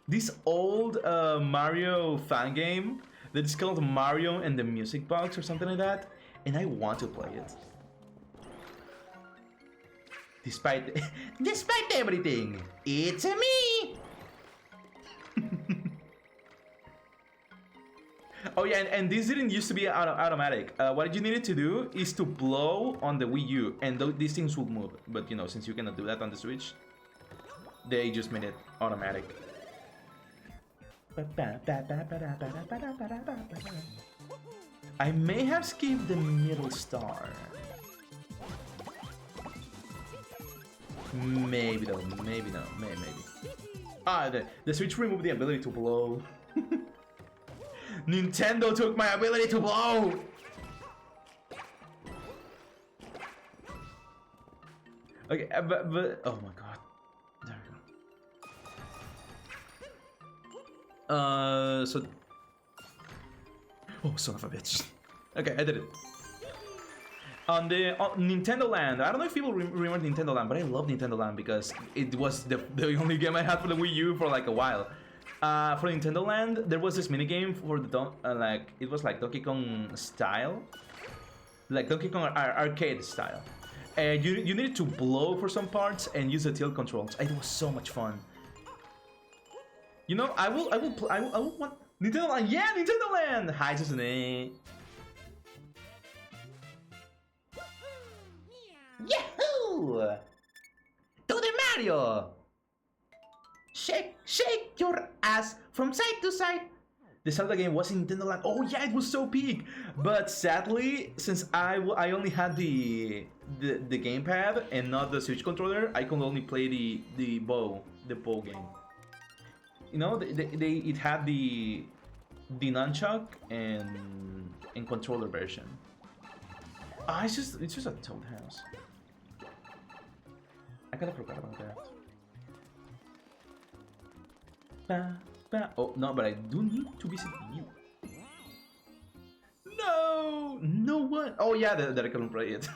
this old Mario fan game that is called Mario and the Music Box or something like that, and I want to play it. Despite everything, it's me. Oh yeah, and this didn't used to be automatic. What you needed to do is to blow on the Wii U, and these things would move. But you know, since you cannot do that on the Switch, they just made it automatic. I may have skipped the middle star. Maybe though, maybe no, maybe. Ah, the Switch removed the ability to blow. Nintendo took my ability to blow! Okay, but oh my god. There we go. So... Oh, son of a bitch. Okay, I did it. On Nintendo Land, I don't know if people remember Nintendo Land, but I love Nintendo Land because it was the only game I had for the Wii U for like a while. For Nintendo Land, there was this minigame for the like it was like Donkey Kong style, like Donkey Kong arcade style, and you needed to blow for some parts and use the tilt controls. It was so much fun. You know, I will want Nintendo Land. Yeah, Nintendo Land. Hi, Susune. Yahoo! To the Mario. Shake your ass from side to side. The Zelda game was in Nintendo Land. Oh yeah, it was so big. But sadly, since I only had the gamepad and not the Switch controller, I could only play the bow game. You know, it had the nunchuck and controller version. Ah, it's just a Toad house. I kind of forgot about that. Oh, no, but I do need to visit you. No what? Oh yeah, that I couldn't play it.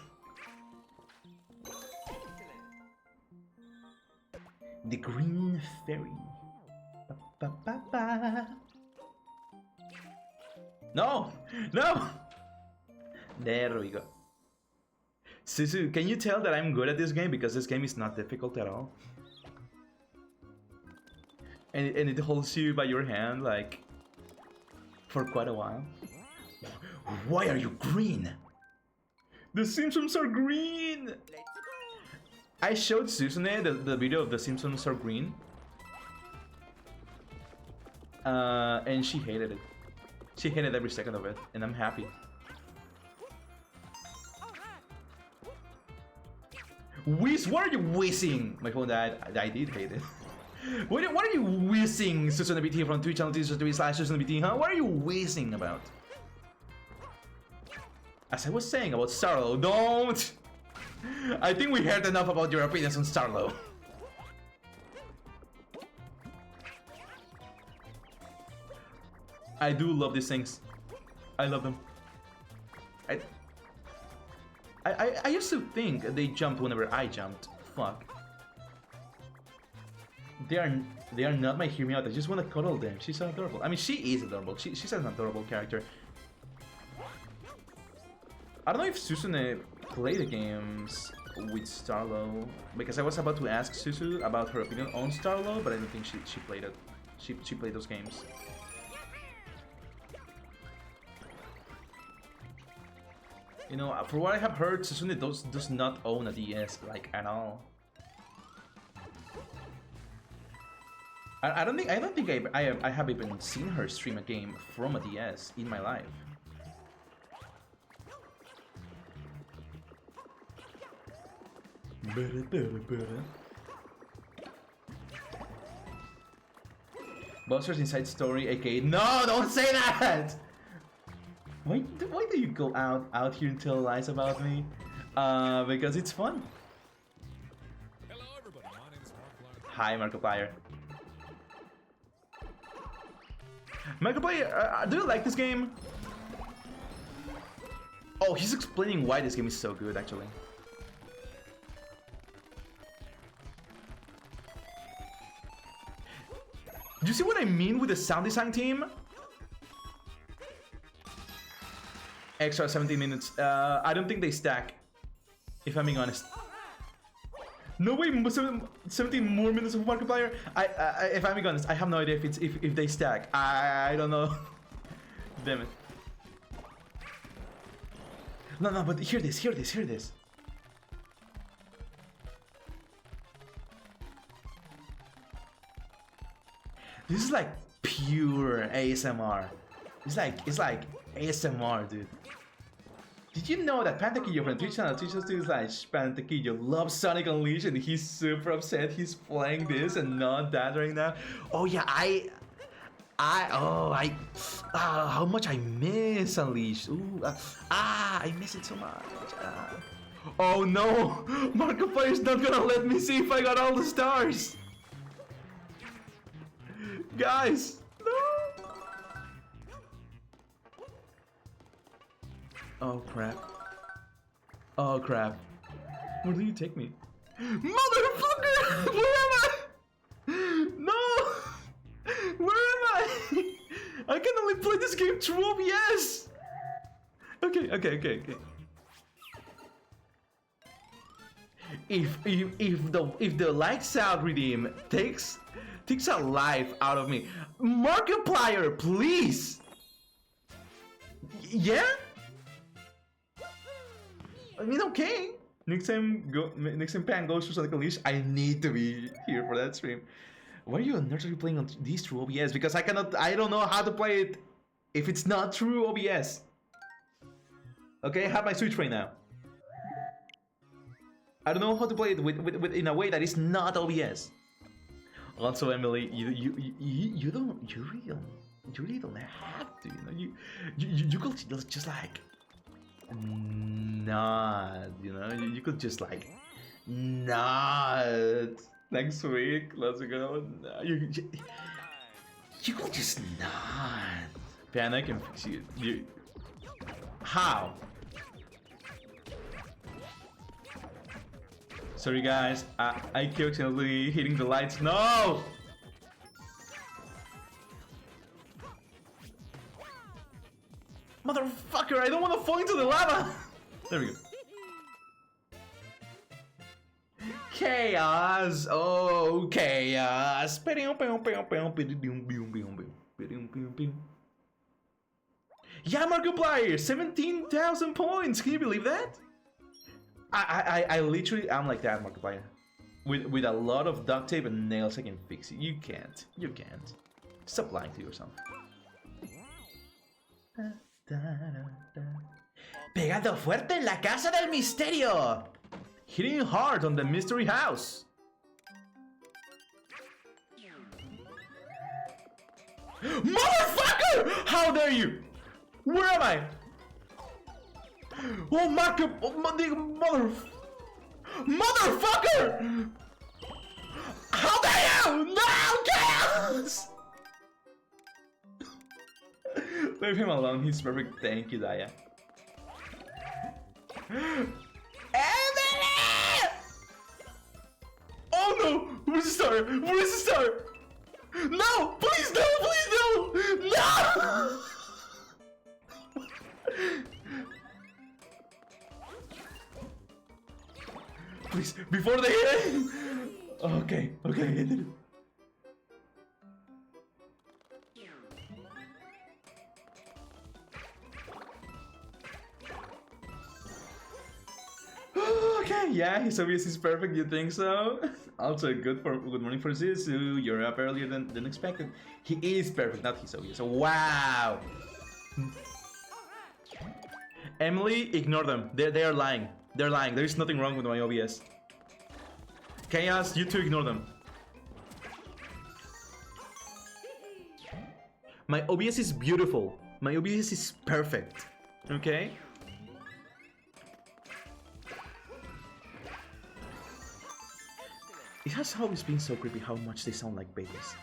The Green Fairy. No! There we go. Susu, can you tell that I'm good at this game? Because this game is not difficult at all. And it holds you by your hand, like, for quite a while. Why are you green? The Simpsons are green! I showed Susune the video of the Simpsons are green. And she hated it. She hated every second of it, and I'm happy. Whiz, what are you whizzing? My phone died. I did hate it. What are you whizzing, SusuneBT from Twitch channel /SusuneBT, huh? What are you whizzing about? As I was saying about Starlo, don't! I think we heard enough about your opinions on Starlo. I do love these things. I love them. I used to think they jumped whenever I jumped. Fuck. They are not my Hear Me Out. I just want to cuddle them. She's so adorable. I mean, she is adorable. She's an adorable character. I don't know if Susune played the games with Starlo, because I was about to ask Susu about her opinion on Starlo, but I don't think she played it. She played those games. You know, for what I have heard, Susune does not own a DS, like, at all. I don't think I have even seen her stream a game from a DS in my life. Bowser's Inside Story, aka no, don't say that. Why do you go out here and tell lies about me? Because it's fun. Hello, everybody. My name is Markiplier. Hi, Markiplier. Markiplier, do you like this game? Oh, he's explaining why this game is so good, actually. Do you see what I mean with the sound design team? Extra 17 minutes. I don't think they stack, if I'm being honest. No way, 17 more minutes of Markiplier. If I'm being honest, I have no idea if they stack. I don't know. Damn it. No, but hear this. This is like pure ASMR. It's like ASMR, dude. Did you know that Pantaquillo from Twitch channel teaches to like Pantaquillo loves Sonic Unleashed and he's super upset he's playing this and not that right now? Oh yeah, how much I miss Unleashed. Ooh, I miss it so much. Oh no, Markiplier's not gonna let me see if I got all the stars. Guys, no. Oh crap. Oh crap. Where do you take me? Motherfucker! Where am I? No! Where am I? I can only play this game through OBS! Okay. If the lights out redeem takes a life out of me, Markiplier, please! Yeah? I mean, okay. Next time Pan goes to Sonic Unleashed, I need to be here for that stream. Why are you nurturing playing on these through OBS? Because I don't know how to play it if it's not through OBS. Okay, I have my Switch right now. I don't know how to play it with in a way that is not OBS. Also, Emily, you really don't have to. You could just like nod. You could just like nod. Next week, let's go. You could just nod. Pan, I can fix you. How? Sorry guys, I keep accidentally hitting the lights. No! Motherfucker, I don't want to fall into the lava! There we go. Chaos! Oh, chaos! Yeah, Markiplier! 17,000 points! Can you believe that? I literally am like that, Markiplier. With a lot of duct tape and nails I can fix it. You can't. Stop lying to yourself. Pegando fuerte en la casa del misterio. Hitting hard on the mystery house. Motherfucker! How dare you? Where am I? Oh, motherfucker! How dare you? No, chaos! Leave him alone. He's perfect. Thank you, Daya. Oh no! Where's the star? Where's the star? No! Please no! Please no! No! Please, before they hit it! Okay, okay, I did it. Okay, yeah, his OBS is perfect, you think so? Also, good morning for Zizu, you're up earlier than expected. He is perfect, not his OBS. Wow! Emily, ignore them. They are lying. They're lying. There is nothing wrong with my OBS. Chaos, you two ignore them. My OBS is beautiful. My OBS is perfect. Okay? It has always been so creepy how much they sound like babies.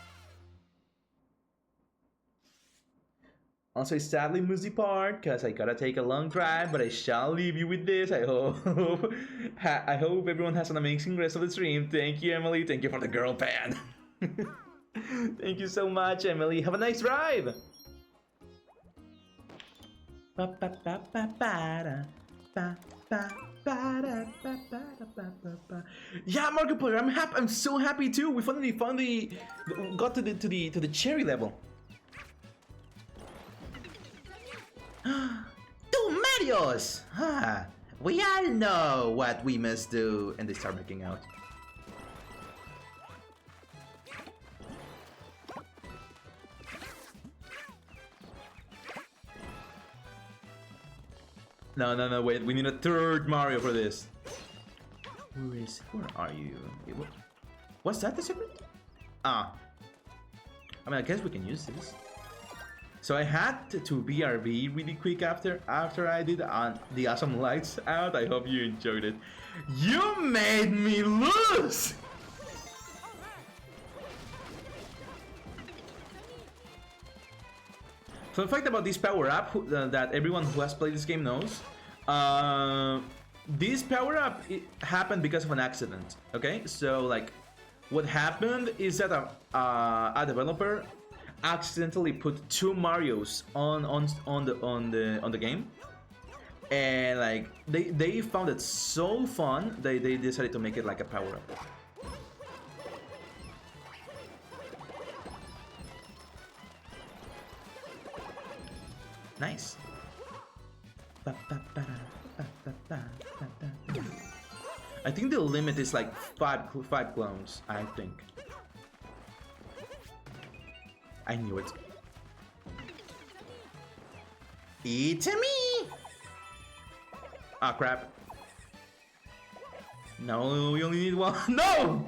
Also, I sadly missed the part because I gotta take a long drive, but I shall leave you with this. I hope everyone has an amazing rest of the stream. Thank you, Emily. Thank you for the girl pan. Thank you so much, Emily. Have a nice drive. Yeah, Markiplier, I'm happy. I'm so happy too. We finally got to the cherry level. Two Marios! Ah, we all know what we must do. And they start making out. No, wait. We need a third Mario for this. Where are you? What's that, the secret? Ah. I mean, I guess we can use this. So I had to BRB really quick after I did the awesome lights out. I hope you enjoyed it. You made me lose! Fun fact about this power up that everyone who has played this game knows. This power up happened because of an accident. Okay, so like, what happened is that a developer accidentally put two Marios on the game, and like they found it so fun they decided to make it like a power up. Nice. I think the limit is like five clones. I think. I knew it. It's me! Ah, crap. No, we only need one. No!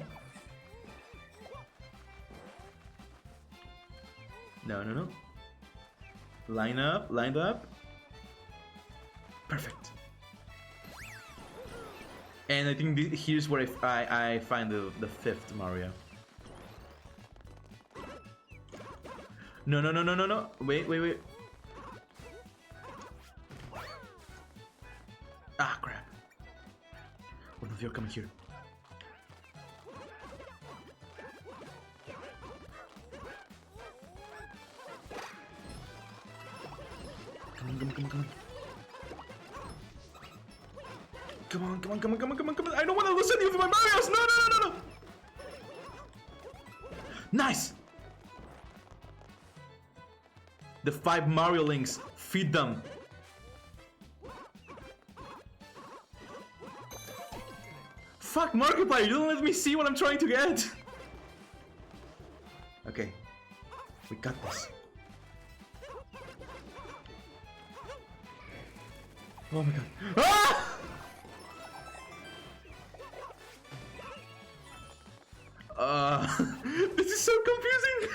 No. Lined up. Perfect. And I think here's where I find the fifth Mario. No. Wait. Ah, crap. One of you are coming here. Come on. Come on. I don't want to lose any of my Marios. No. Nice. The 5 Mario links, feed them. Fuck, Markiplier, you don't let me see what I'm trying to get. Okay, we got this. Oh my god. Ah! This is so confusing.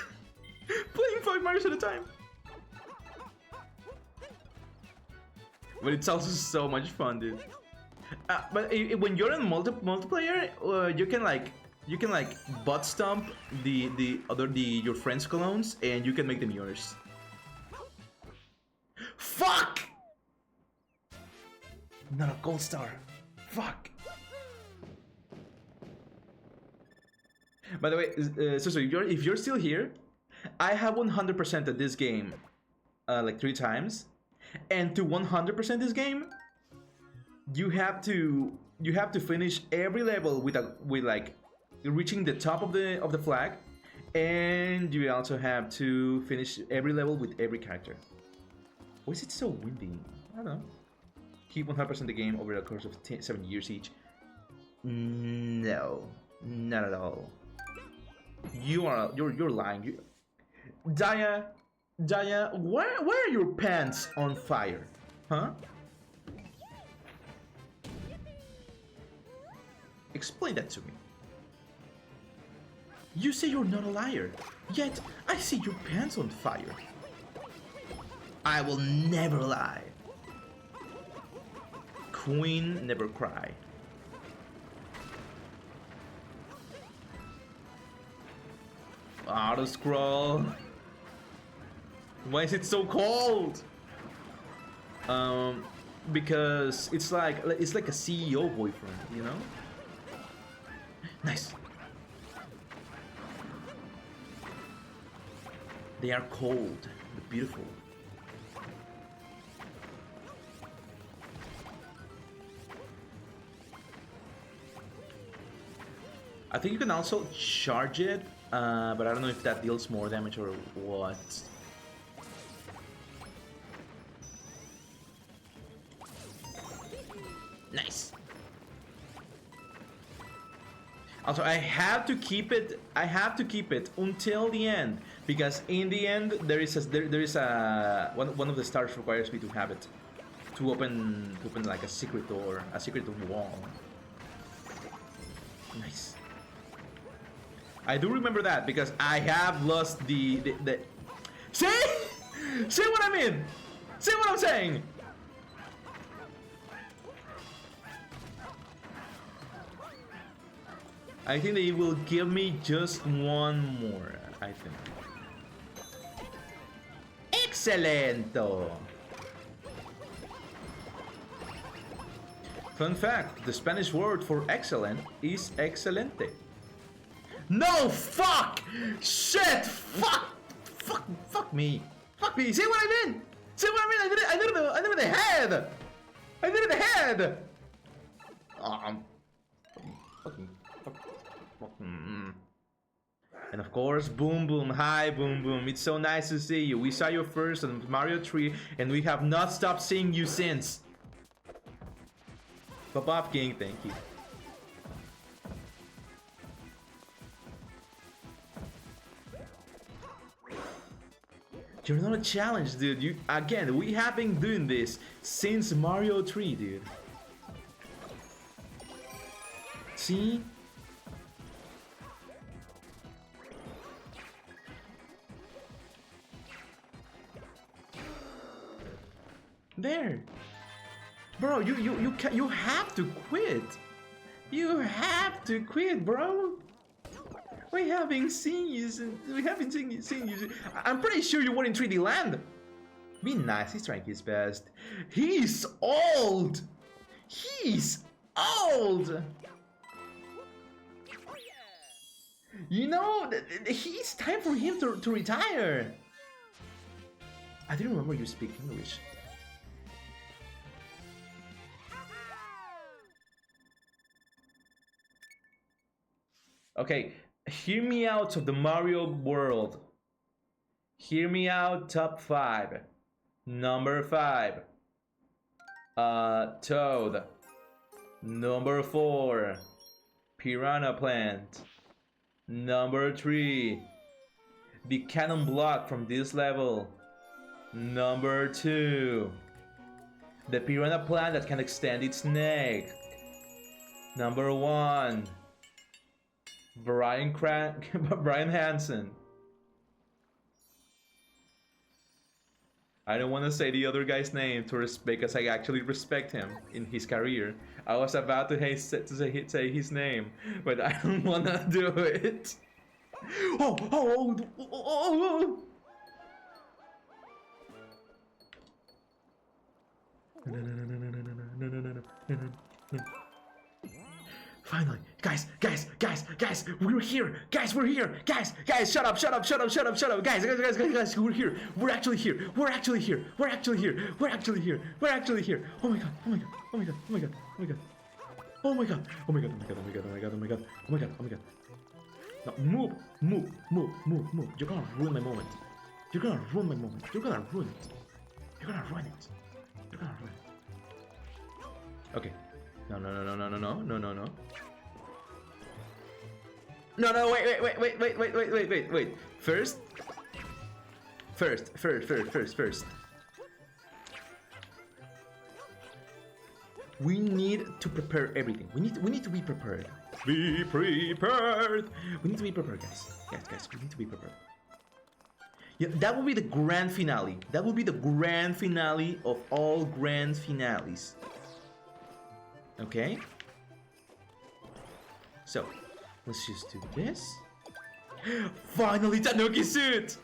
Playing 5 Marios at a time. But it's also so much fun, dude. But when you're in multiplayer, you can like butt stomp your friends' clones, and you can make them yours. Fuck! Not a gold star. Fuck. By the way, so if you're still here, I have 100% of this game like 3 times, and to 100% this game, you have to finish every level with like reaching the top of the flag, and you also have to finish every level with every character. Why is it so windy? I don't know. Keep 100% the game over the course of 7 years each. No, not at all. You're lying. Daya, why are your pants on fire? Huh? Explain that to me. You say you're not a liar, yet I see your pants on fire. I will never lie. Queen never cry. Auto scroll. Why is it so cold? Because it's like a CEO boyfriend, you know? Nice. They are cold, but beautiful. I think you can also charge it, but I don't know if that deals more damage or what. Nice. Also, I have to keep it. I have to keep it until the end, because in the end there is a one of the stars requires me to have it to open like a secret door, a secret wall. Nice. I do remember that because I have lost the See? See what I mean? See what I'm saying? I think they will give me just one more, I think. Excelento! Fun fact, the Spanish word for excellent is excelente. No, fuck! Shit! Fuck me. Fuck me. See what I mean? See what I mean? I did it in the head! I did it in the head! Fucking. And of course, Boom Boom. Hi, Boom Boom. It's so nice to see you. We saw you first on Mario 3, and we have not stopped seeing you since. Pop-Up King, thank you. You're not a challenge, dude. We have been doing this since Mario 3, dude. See? There. Bro, you have to quit. You have to quit, bro. We haven't seen you. I'm pretty sure you were in 3D Land. Be nice. He's trying his best. He's old. He's old. You know, it's time for him to retire. I didn't remember you speak English. Okay, hear me out of the Mario world. Hear me out, top 5. Number 5. Toad. Number 4. Piranha Plant. Number 3. The cannon block from this level. Number 2. The piranha plant that can extend its neck. Number 1. Brian Hansen. I don't want to say the other guy's name because I actually respect him in his career. I was about to say his name, but I don't want to do it. Oh. No. Finally, Guys, we're here. Guys, we're here. Guys, shut up. Guys, we're here. We're actually here. We're actually here. Oh my god. No, move. You're gonna ruin my moment. You're gonna ruin it. Okay. No. No, wait. First. We need to prepare everything. We need to be prepared. Be prepared. We need to be prepared, guys. Guys, we need to be prepared. Yeah, that will be the grand finale. That will be the grand finale of all grand finales. Okay? So, let's just do this. Finally, Tanuki suit!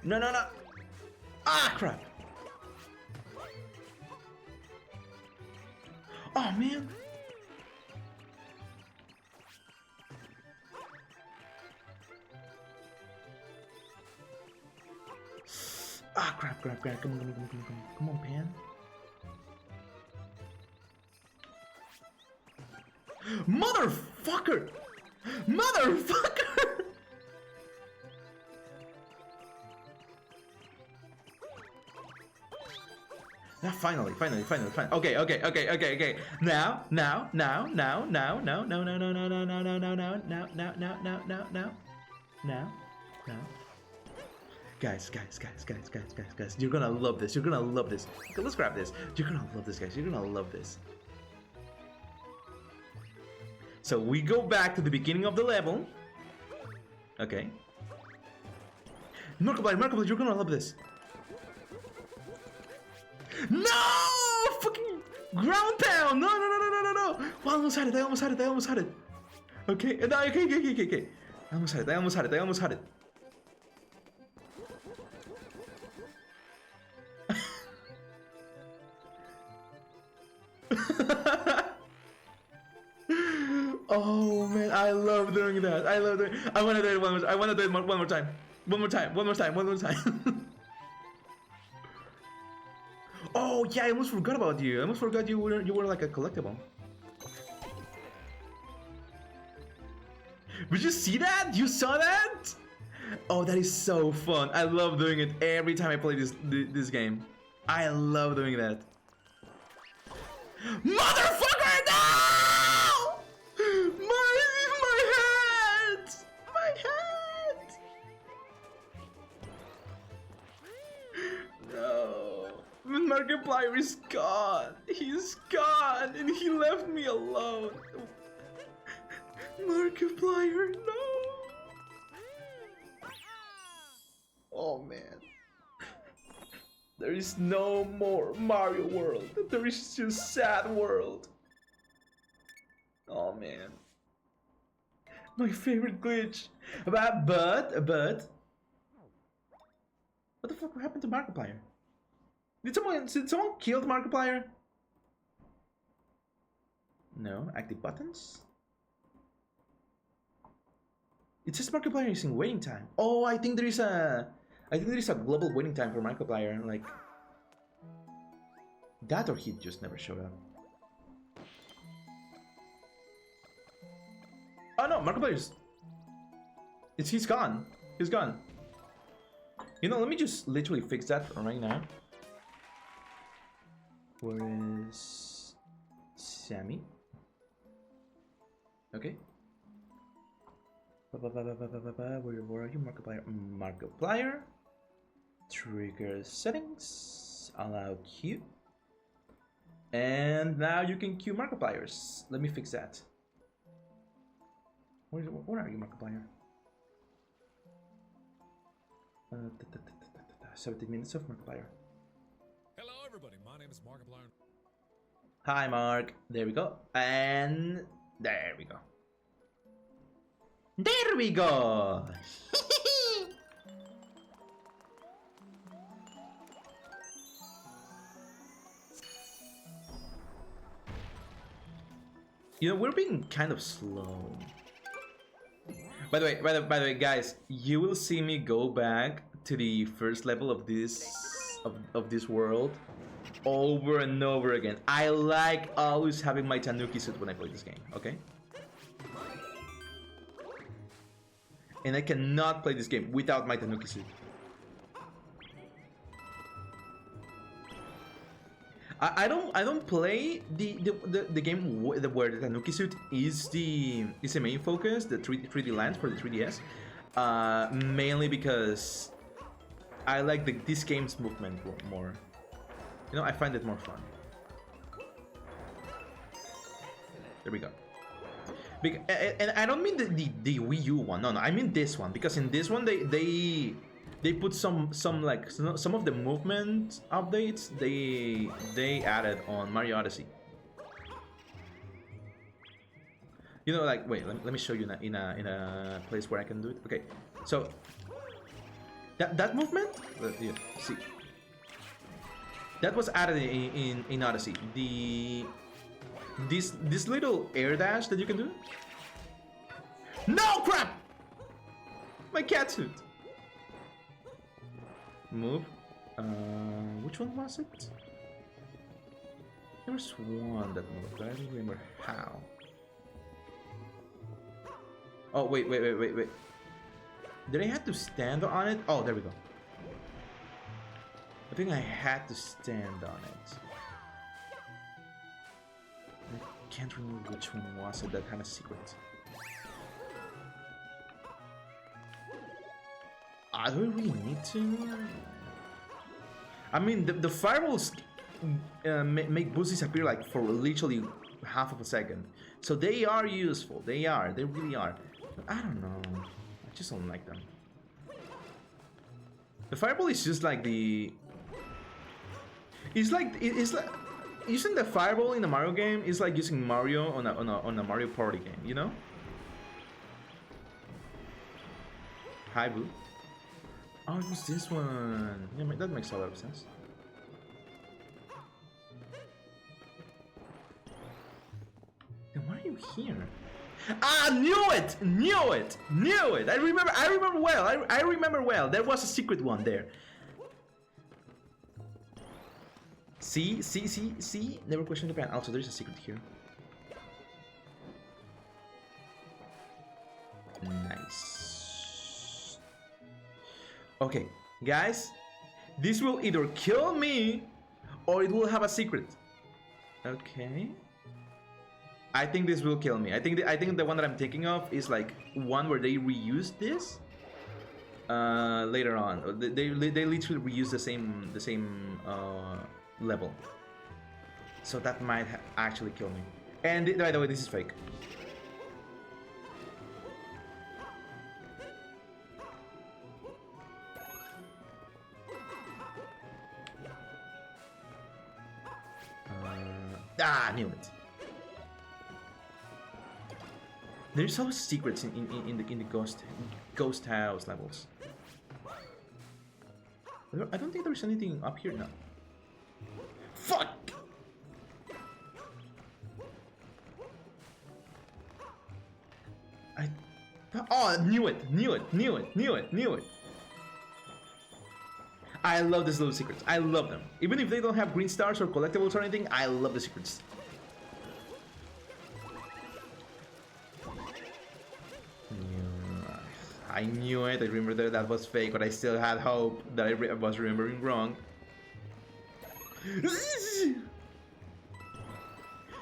No. No. Ah, crap. Oh, man. Ah, crap. Come on, Pan. Motherfucker! Now, finally. Okay. Now. Guys. You're gonna love this. Okay, let's grab this. You're gonna love this, guys. You're gonna love this. So we go back to the beginning of the level. Okay. Markiplier, you're gonna love this. No! Fucking ground pound! No! I almost had it. Okay. No, okay. I almost had it. Oh man, I love doing that. I want to do it one more time. One more time. Oh yeah, I almost forgot about you. I almost forgot you were like a collectible. Did you see that? You saw that? Oh, that is so fun. I love doing it every time I play this game. I love doing that. Motherfucker, no! My head! No. Markiplier is gone. He's gone and he left me alone. Markiplier, no! Oh man. There is no more Mario World. There is just Sad World. Oh man. My favorite glitch. But what the fuck happened to Markiplier? Did someone kill Markiplier? No, active buttons. It says Markiplier is in waiting time. Oh, I think there is a global waiting time for Markiplier. Like that, or he just never showed up. Oh no, Markiplier's. He's gone. He's gone. You know, let me just literally fix that right now. Where is Sammy? Okay. Where are you, Markiplier? Markiplier. Trigger settings. Allow queue. And now you can queue Markipliers. Let me fix that. Where are you, Markiplier? 17 minutes of Markiplier. Hello, everybody. My name is Markiplier. Hi, Mark. There we go. And there we go. There we go. You know, we're being kind of slow. By the way, guys, you will see me go back to the first level of this world over and over again. I like always having my Tanuki suit when I play this game, okay? And I cannot play this game without my Tanuki suit. I don't play the game where the Tanuki suit is the main focus, the 3D lands for the 3DS, mainly because I like this game's movement more. You know, I find it more fun. There we go. And I don't mean the Wii U one. No, I mean this one, because in this one they put some of the movement updates they added on Mario Odyssey. You know, like, wait, let me show you in a place where I can do it. Okay, so that movement, yeah, see, that was added in Odyssey. This little air dash that you can do. No, crap! My cat suit. Move. Which one was it? There was one that moved, but I don't remember how. Oh, wait. Did I have to stand on it? Oh, there we go. I think I had to stand on it. I can't remember which one was it that had a secret. Do we really need to? I mean, the fireballs make boosts disappear like for literally half of a second. So they are useful. They really are. But I don't know. I just don't like them. The fireball is just like the... It's like using the fireball in a Mario game is like using Mario on a Mario Party game, you know? Hi, Boo. Oh, it was this one. Yeah, that makes a lot of sense. Then why are you here? Ah, knew it! I remember well. I remember well. There was a secret one there. See? Never question the plan. Also, there's a secret here. Nice. Okay, guys, this will either kill me or it will have a secret. Okay. I think this will kill me. I think the one that I'm thinking of is like one where they reuse this later on. They literally reuse the same level. So that might actually kill me. And by the way, this is fake. I knew it. There's always secrets in the ghost house levels. I don't think there's anything up here now. Fuck! Oh, knew it. I love these little secrets. I love them. Even if they don't have green stars or collectibles or anything, I love the secrets. I knew it. I remember that was fake, but I still had hope that I was remembering wrong.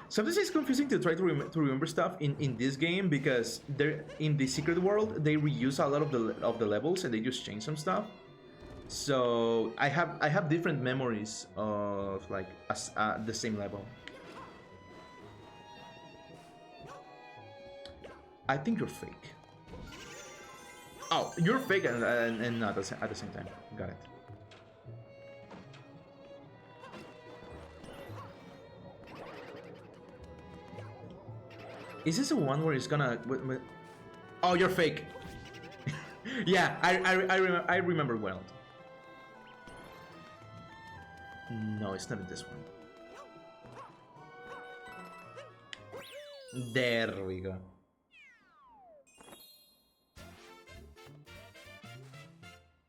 Sometimes it's confusing to try to remember stuff in this game because they're in the secret world. They reuse a lot of the levels and they just change some stuff. So I have different memories of like the same level. I think you're fake. Oh, you're fake and not at the same time. Got it. Is this the one where it's gonna... Oh, you're fake. Yeah, I remember well. No, it's not this one. There we go.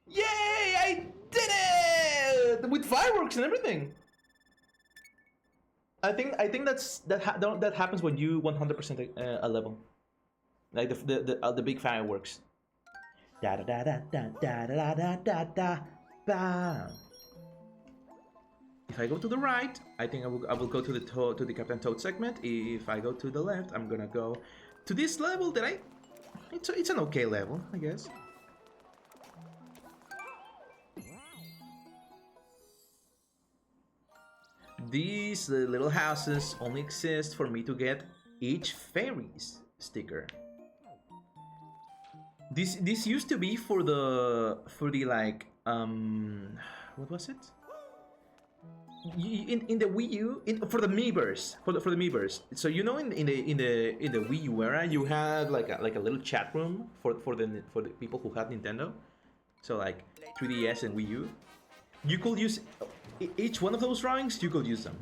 Yay! I did it with fireworks and everything. I think that happens when you 100% a level, like the big fireworks. Da da da da da da da da da da da. If I go to the right, I think I will go to the Captain Toad segment. If I go to the left, I'm gonna go to this level that it's an okay level, I guess. These little houses only exist for me to get each fairies sticker. This used to be for the like what was it? In the Wii U, for the Miiverse, for the Miiverse. So you know, in the Wii U era, you had like a little chat room for the people who had Nintendo. So like 3DS and Wii U, you could use each one of those drawings. You could use them.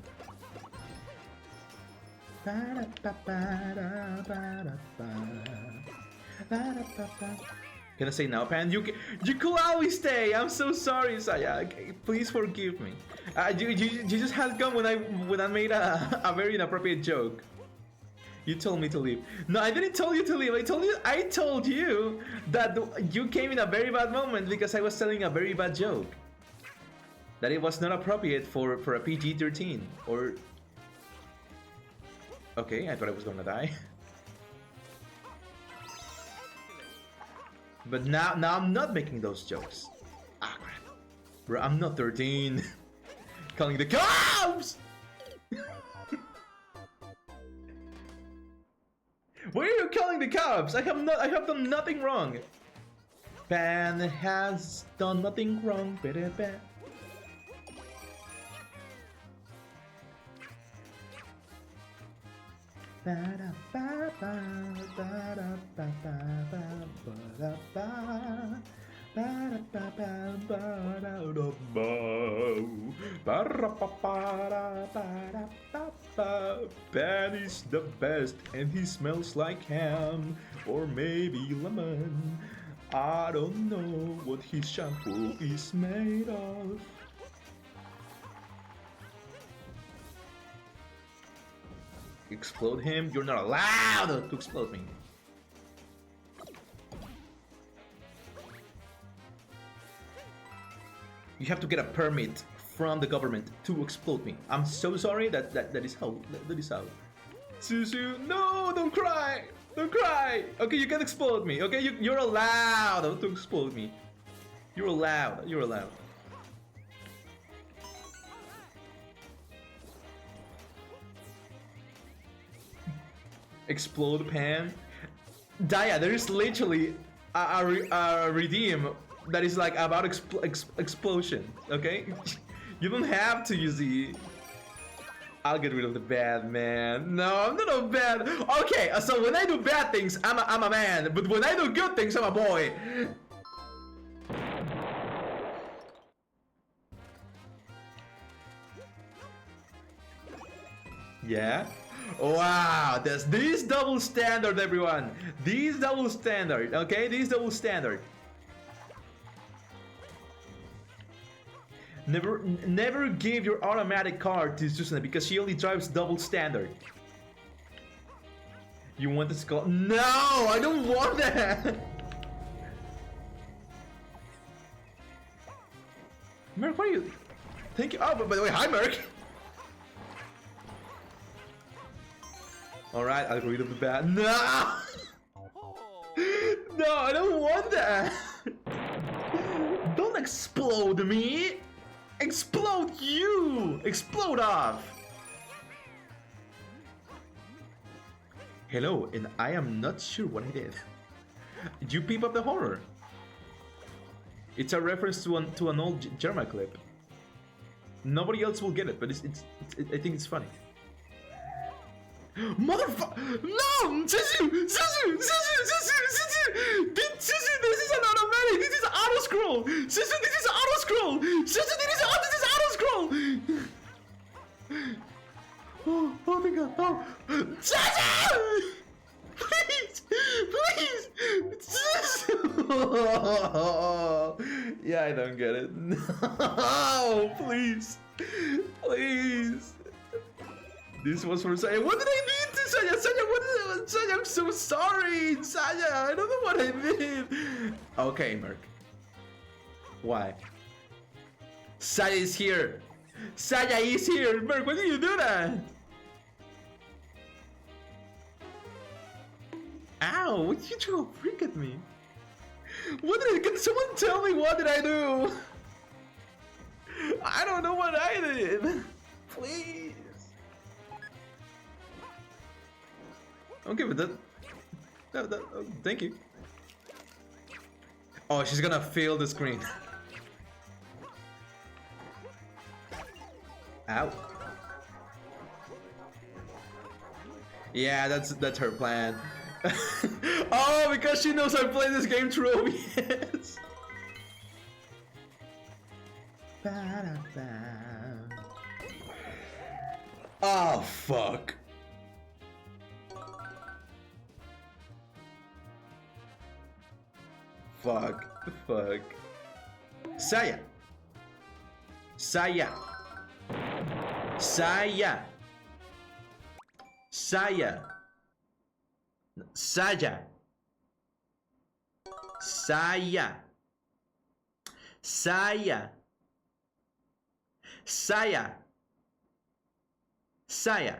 Can I say now, Pan? You could always stay. I'm so sorry, Saya. Please forgive me. You just had gone when I made a very inappropriate joke. You told me to leave. No, I didn't tell you to leave. I told you that you came in a very bad moment because I was telling a very bad joke. That it was not appropriate for a PG-13 or. Okay, I thought I was gonna die. But now I'm not making those jokes. Ah, crap. Bro, I'm not 13. Calling the cops! Why are you calling the cops? I have done nothing wrong. Pan has done nothing wrong. Pan is the best and he smells like ham or maybe lemon. I don't know what his shampoo is made of. Explode him? You're not allowed to explode me. You have to get a permit from the government to explode me. I'm so sorry. That is how. Susu, no! Don't cry! Don't cry! Okay, you can explode me. Okay, you're allowed to explode me. You're allowed. You're allowed. Explode Pan. Daya, there is literally a redeem that is like about explosion. Okay, you don't have to use the. I'll get rid of the bad man. No, I'm not a bad. Okay, so when I do bad things, I'm a man, but when I do good things, I'm a boy. Yeah. Wow, there's this double standard, everyone. This double standard, okay? This double standard. Never give your automatic car to Susana because she only drives double standard. You want this car? No, I don't want that. Merc, what are you? Thank you. Oh, by the way, hi, Merc. Alright, I'll get rid of the bat. No! No, I don't want that! Don't explode me! Explode you! Explode off! Hello, and I am not sure what I did. Did you peep up the horror? It's a reference to an old German clip. Nobody else will get it, but I think it's funny. Motherfucker! No! Susu! Susu! Susu! Susu! Susu! This is an automatic! This is auto scroll! Susu, this is auto scroll! Susu, this is auto scroll! Oh my god! Oh! Susu! Please! Please! Susu! Yeah, I don't get it. No! Please! Please! This was for Saya. What did I mean to Saya? Saya, what did Saya? I'm so sorry, Saya. I don't know what I did. Okay, Merc. Why? Saya is here. Saya is here. Merc, why did you do that? Ow! What did you throw a freak at me? What did I? Can someone tell me what did I do? I don't know what I did. Please. Okay, but that, oh, thank you. Oh, she's gonna fill the screen. Ow. Yeah, that's her plan. Oh, because she knows I play this game through OBS. Oh, fuck. Fuck. Saya. Saya. Saya. Saya. Saya. Saya. Saya. Saya. Saya.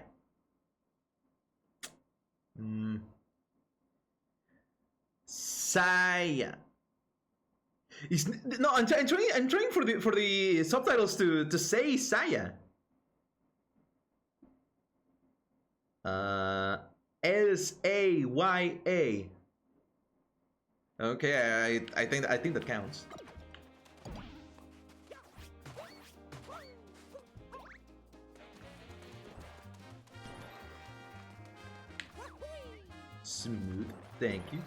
Saya. No, I'm trying for the subtitles to say Saya. S-A-Y-A. Okay, I think that counts. Smooth, thank you.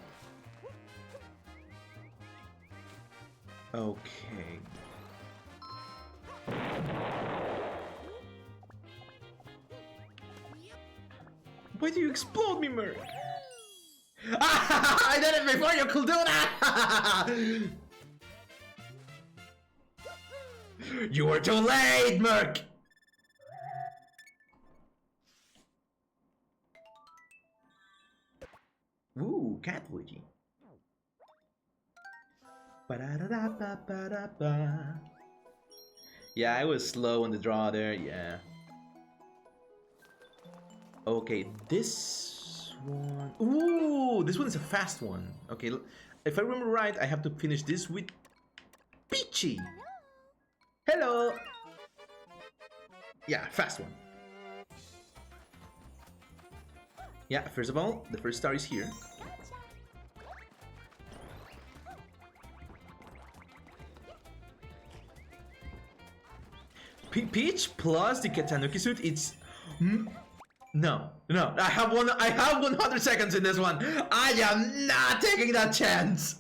Okay. Why do you explode me, Merc? I did it before you could do that! You were too late, Merc! Ooh, cat Luigi. Yeah, I was slow on the draw there, yeah. Okay, this one... Ooh, this one is a fast one. Okay, if I remember right, I have to finish this with Peachy. Hello! Yeah, fast one. Yeah, first of all, the first star is here. Peach plus the Katanuki suit, it's... No, I have 100 seconds in this one. I am not taking that chance.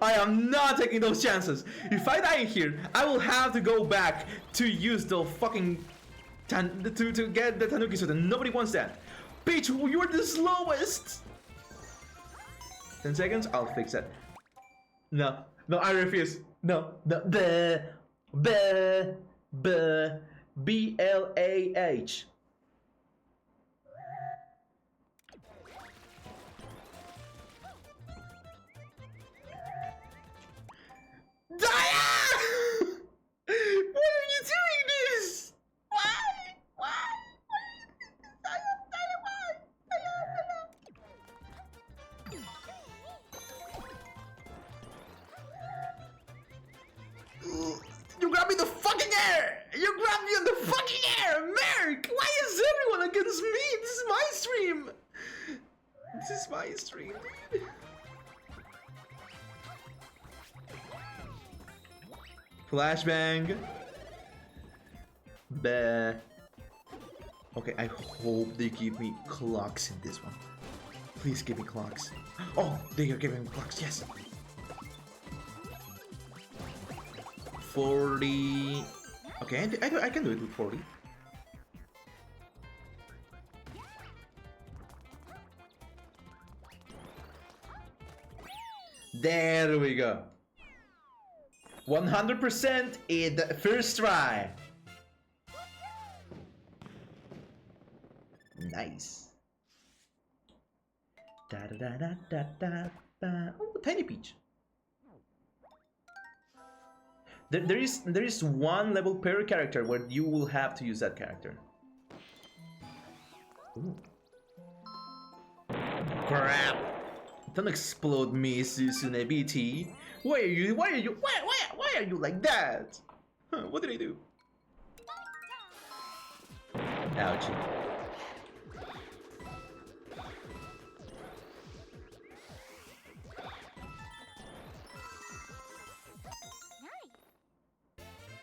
I am not taking those chances. If I die here, I will have to go back to use the fucking... to get the Tanuki suit, and nobody wants that. Peach, you're the slowest. 10 seconds, I'll fix it. No, I refuse. No, B-L-A-H. Daya! Why are you doing this? Why? Daya, why? You grabbed me in the fucking air! You grabbed me in the fucking air! Merc! Why is everyone against me? This is my stream! This is my stream, dude. Flashbang. Bah. Okay, I hope they give me clocks in this one. Please give me clocks. Oh, they are giving me clocks, yes. 40. Okay, I can do it with 40. There we go. 100% in the first try. Nice. Da da da da da da da. Oh, tiny peach. There is one level per character where you will have to use that character. Ooh. Crap! Don't explode me, Susune BT. Why are you like that? Huh, what did I do? Ouch.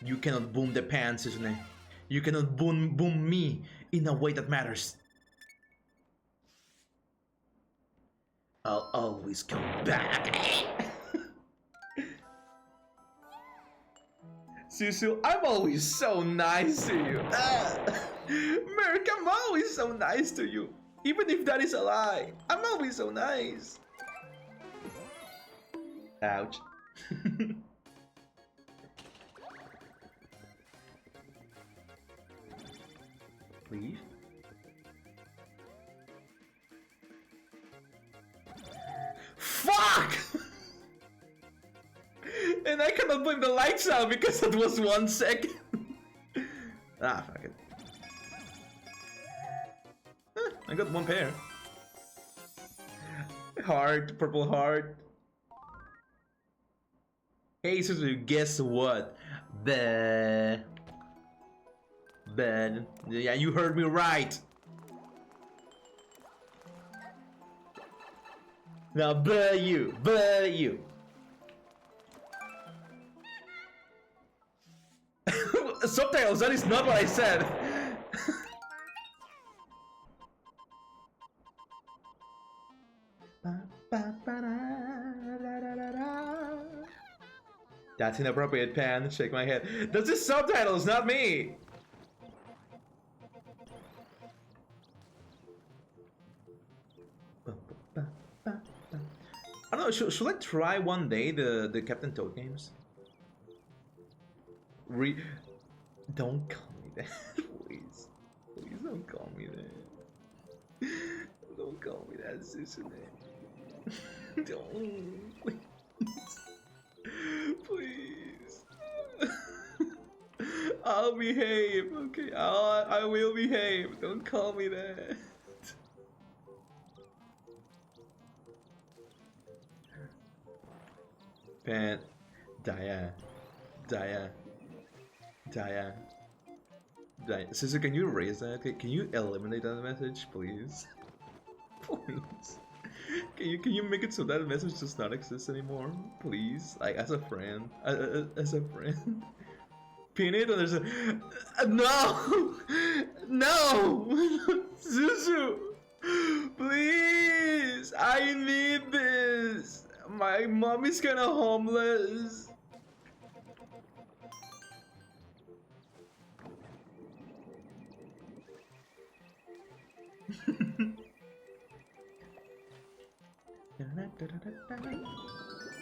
You cannot boom the pants, Susune. You cannot boom me in a way that matters. I'll always come back. Susu, I'm always so nice to you. Merc, I'm always so nice to you. Even if that is a lie, I'm always so nice. Ouch. Please. Fuck! And I cannot blame the lights out because it was 1 second. Ah, fuck it. I got 1 pair. Heart, purple heart. Hey, Suzu, guess what? Bah. Yeah, you heard me right. Now, you. Subtitles, that is not what I said. That's inappropriate, Pan. Shake my head. That's the subtitles, not me. I don't know, should I try one day the Captain Toad games? Don't call me that, please. Please don't call me that. Don't call me that, Susune. Don't, please. Please. I'll behave, okay? I will behave. Don't call me that. Pan, Daya. Sister, can you erase that? Can you eliminate that message, please? Please. Can you make it so that message does not exist anymore? Please? Like, as a friend. As a friend. Pin it and there's a... No! No! Suzu! Please! I need this! My mom is kinda homeless.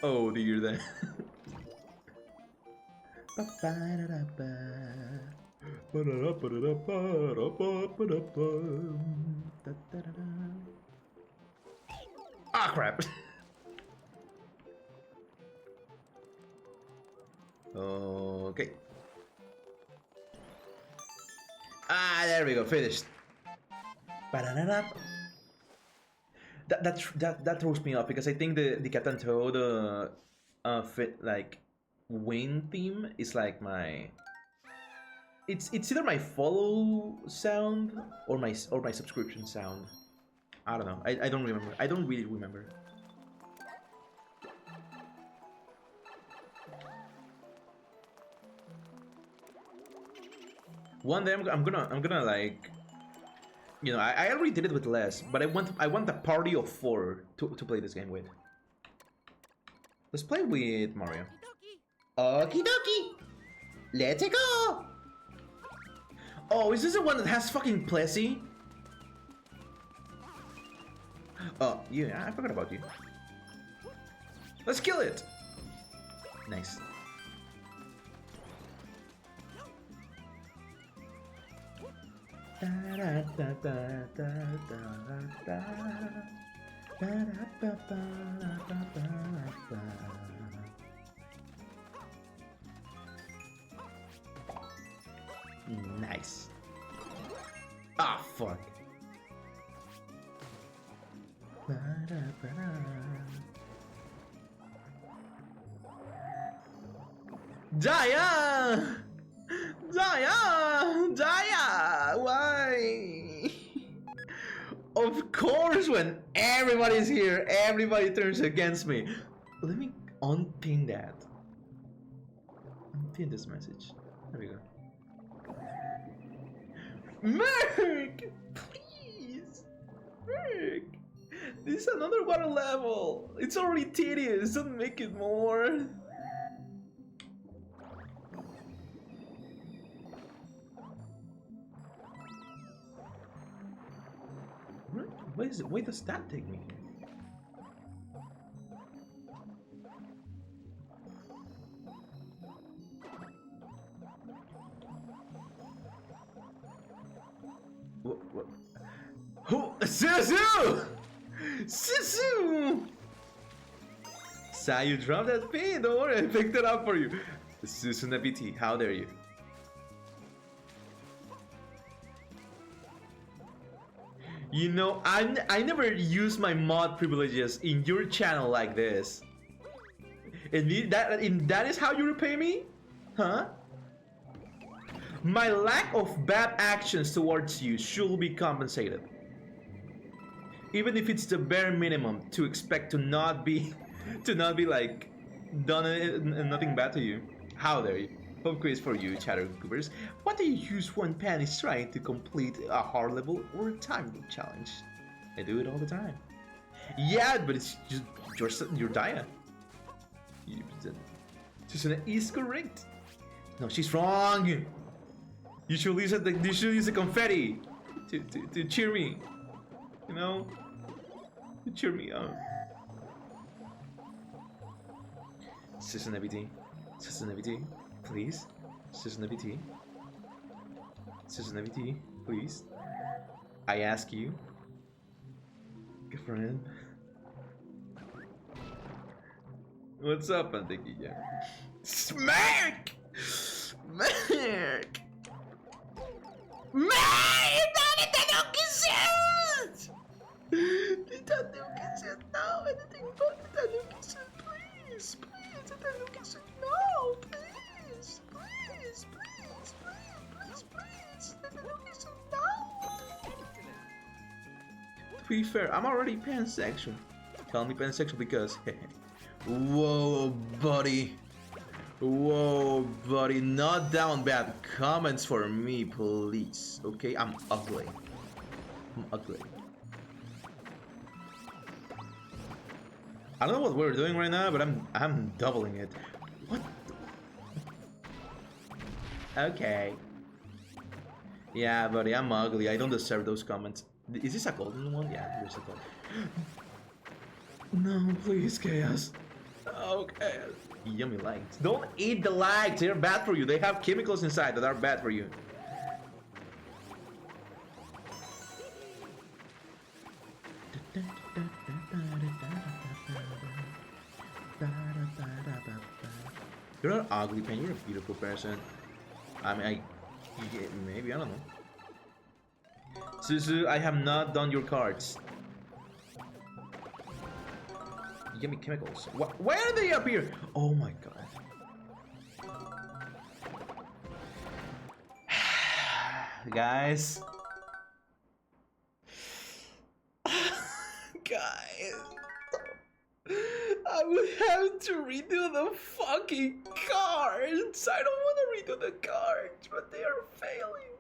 Oh dear, that. Ah, crap. Okay. Ah, there we go. Finished. That throws me off because I think the Captain Toad fit like win theme is like my. It's either my follow sound or my subscription sound. I don't know. I don't remember. I don't really remember. One day I'm gonna like You know, I already did it with less, but I want a party of 4 to play this game with. Let's play with Mario. Okie dokie! Let's go! Oh, is this the one that has fucking Plessy? Oh, yeah, I forgot about you. Let's kill it! Nice. Nice. Ah, fuck. Daya! Daya! Daya! Why? Of course, when everybody's here, everybody turns against me. Let me unpin that. Unpin this message. There we go. Merc! Please! Merc! This is another water level. It's already tedious. Don't make it more. Where does that take me? What? Who? Suzu! Suzu! Sa, you dropped that pin. Don't worry, I picked it up for you. Suzu BT, how dare you? You know, I never use my mod privileges in your channel like this. And that is how you repay me? Huh? My lack of bad actions towards you should be compensated. Even if it's the bare minimum to expect to not be like done nothing bad to you. How dare you? Home quiz for you, chatter goobers. What do you use when Pan is trying to complete a hard level or a time challenge? I do it all the time. Yeah, but it's just your Dia. Susuna is correct. No, she's wrong. You should use the confetti to cheer me. You know, to cheer me up. Susuna BT. Susuna BT. Please, Susuna BT. Susuna BT, please. I ask you. Good friend. What's up, Antiki? Yeah. Smack! Smack! No, anything but the Tanuki suit, please, please, the Tanuki suit, no, please, please, please, please, please, the Tanuki suit, no. To be fair, I'm already pansexual. Call me pansexual because, whoa, buddy. Whoa, buddy, not down bad comments for me, please. Okay, I'm ugly. I'm ugly. I don't know what we're doing right now, but I'm doubling it. What? Okay. Yeah, buddy, I'm ugly. I don't deserve those comments. Is this a golden one? Yeah, there's a golden. No, please, Chaos. Oh, Chaos. Yummy likes. Don't eat the likes. They're bad for you. They have chemicals inside that are bad for you. You're not ugly, Pen. You're a beautiful person. I mean, maybe, I don't know. Suzu, I have not done your cards. Give me chemicals. Where are they up here? Oh my god. Guys. Guys. I would have to redo the fucking cards. I don't want to redo the cards, but they are failing.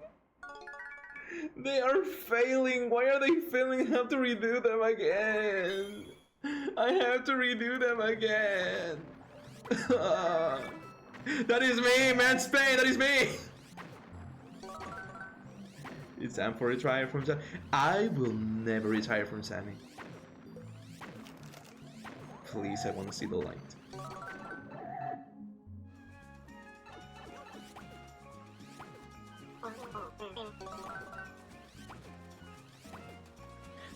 They are failing. Why are they failing? I have to redo them again. I have to redo them again. That is me, man. Spain, that is me. It's time for retire from Sammy. I will never retire from Sammy. Please, I want to see the light.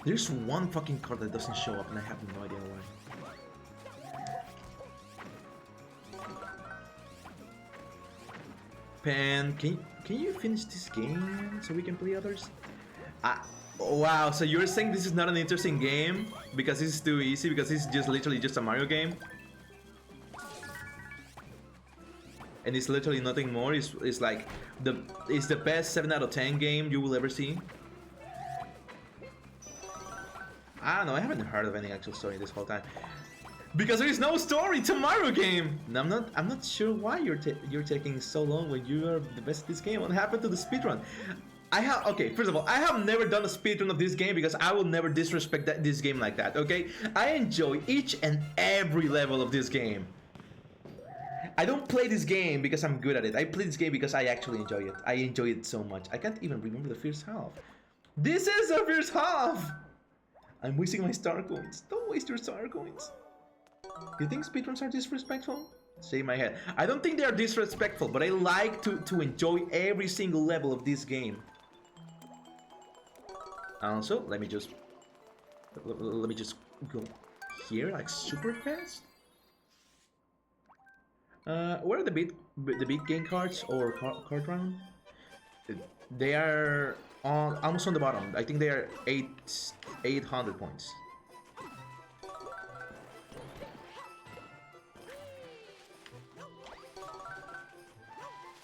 There's one fucking card that doesn't show up and I have no idea why. Pan, can you finish this game so we can play others? Wow, so you're saying this is not an interesting game because this is too easy, because this is just literally just a Mario game? And it's literally nothing more. It's like it's the best 7 out of 10 game you will ever see. I don't know, I haven't heard of any actual story this whole time. Because there is no story, it's a Mario game! And I'm not sure why you're taking so long when you are the best at this game. What happened to the speedrun? Okay, first of all, I have never done a speedrun of this game because I will never disrespect this game like that, okay? I enjoy each and every level of this game. I don't play this game because I'm good at it. I play this game because I actually enjoy it. I enjoy it so much. I can't even remember the first half. This is the first half! I'm wasting my star coins. Don't waste your star coins. You think speedruns are disrespectful? Shake my head. I don't think they are disrespectful, but I like to enjoy every single level of this game. Also, let me just go here like super fast. Where are the big game cards or card round? They are almost on the bottom. I think they are 800 points.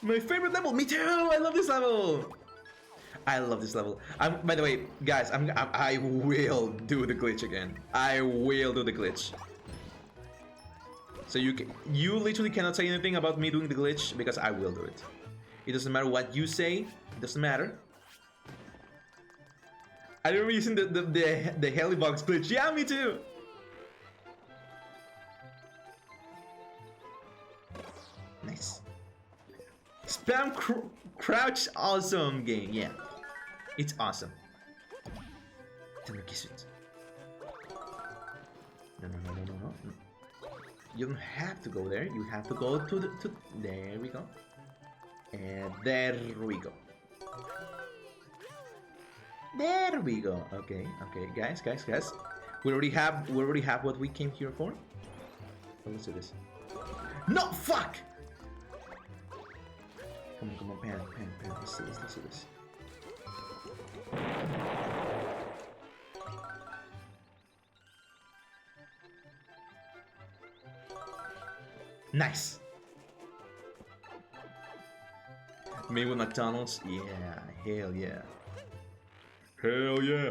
My favorite level. Me too. I love this level. I love this level. By the way, guys, I will do the glitch again. I will do the glitch. So you literally cannot say anything about me doing the glitch because I will do it. It doesn't matter what you say. It doesn't matter. I remember using the helibox glitch. Yeah, me too. Nice. Spam crouch, awesome game. Yeah, it's awesome. Tell me kiss it. No. You don't have to go there. You have to go to there we go. And there we go. There we go. Okay, guys. We already have what we came here for. Oh, let's do this. No, fuck! Come on, pan. Let's do this. Nice. Me with McDonald's? Yeah, hell yeah. Hell yeah.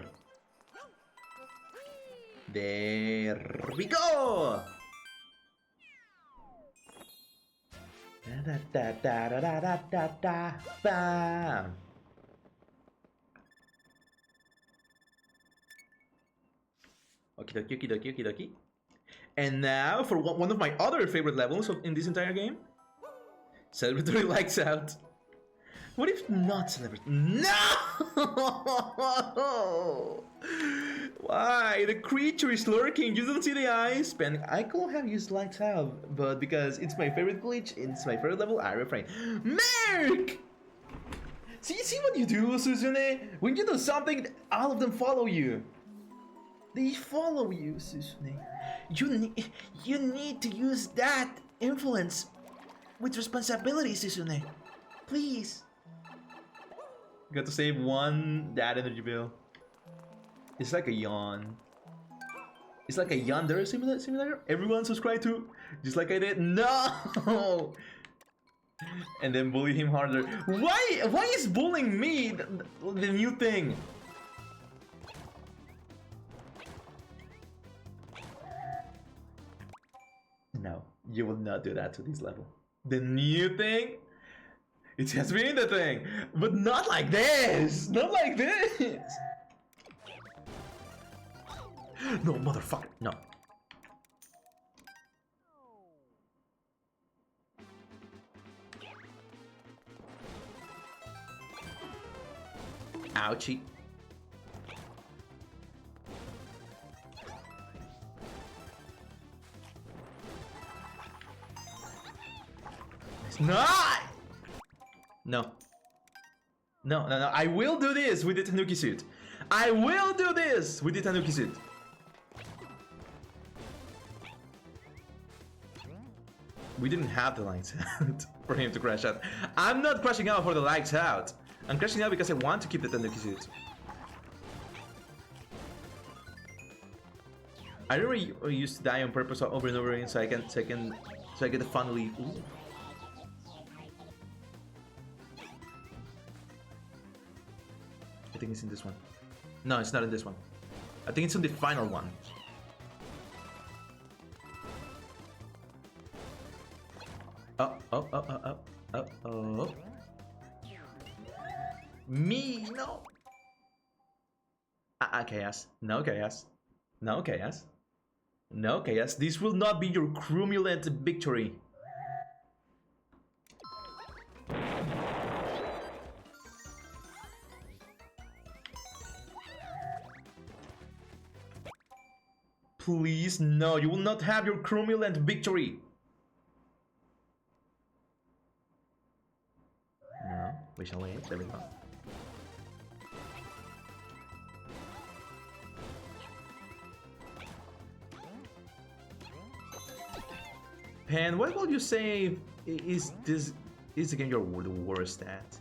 There we go. Bam. Okie dokie. And now for one of my other favorite levels in this entire game. Celebratory lights out. What if not celebratory? No! Why? The creature is lurking. You don't see the eyes. Ben, I could have used lights out, but because it's my favorite glitch, it's my favorite level, I refrain. Merc! So you see what you do, Suzune? When you do something, all of them follow you. They follow you, Suzune. You need to use that influence with responsibility, Suzune. Please. Got to save one dad energy bill. It's like a yawn. It's like a yonder simulator. Everyone subscribe to, just like I did. No. And then bully him harder. Why is bullying me the new thing? No, you will not do that to this level. The new thing? It has been the thing, but not like this. Not like this. No, motherfucker. No. Ouchie. It's not. No. No, no, no. I will do this with the Tanuki suit. I will do this with the Tanuki suit. We didn't have the lights out for him to crash out. I'm not crashing out for the lights out. I'm crashing out because I want to keep the Tanuki suit. I really used to die on purpose over and over again so I get the finally. Ooh. I think it's in this one. No, it's not in this one. I think it's in the final one. Oh. Me, no. Chaos. No chaos. No chaos. No chaos. This will not be your crumulent victory. Please, no, you will not have your crumulent victory. No, we shall wait. There we go. Pan, what will you say is again your the worst at?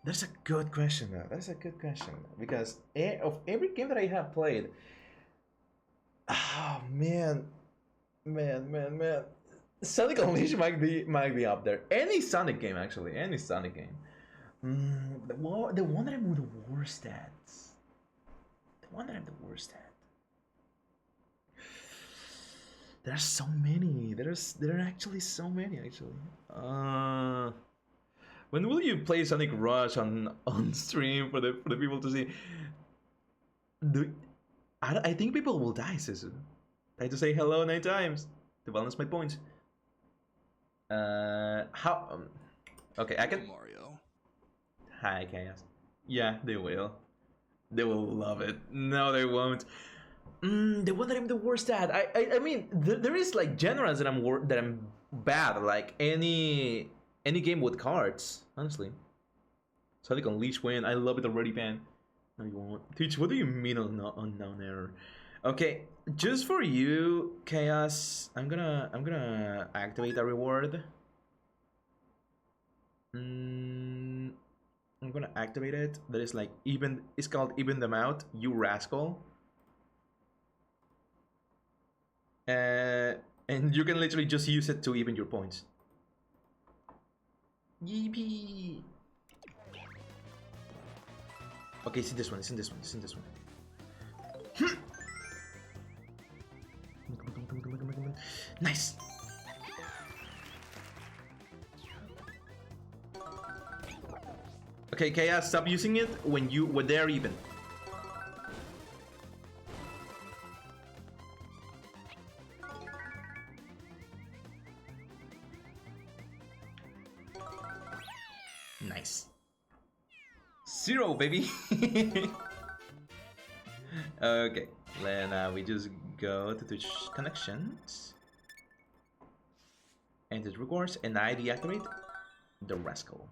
That's a good question, though. That's a good question because of every game that I have played, oh man, Sonic Unleashed might be up there. Any Sonic game, actually, any Sonic game. The one that I'm the worst at. The one that I'm the worst at. There are so many. There are actually so many. Actually. When will you play Sonic Rush on stream for the people to see? I think people will die, Sisu. I have to say hello 9 times to balance my points. How? Okay, I can. Mario. Hi, Chaos. Yeah, they will. They will love it. No, they won't. The one that I'm the worst at. I mean, there is like genres that I'm bad. Like any game with cards, honestly. Sonic Unleashed win. I love it already, man. No, you won't. Teach, what do you mean unknown error? Okay, just for you, Chaos, I'm gonna activate a reward. I'm gonna activate it. That is like even. It's called even them out. You rascal. And you can literally just use it to even your points. Yippee! Okay, it's in this one. It's in this one. It's in this one. Nice. Okay, Chaos, stop using it when they're even. Nice. 0, baby. Okay, then we just go to Twitch connections, and it records, and I deactivate the rascal.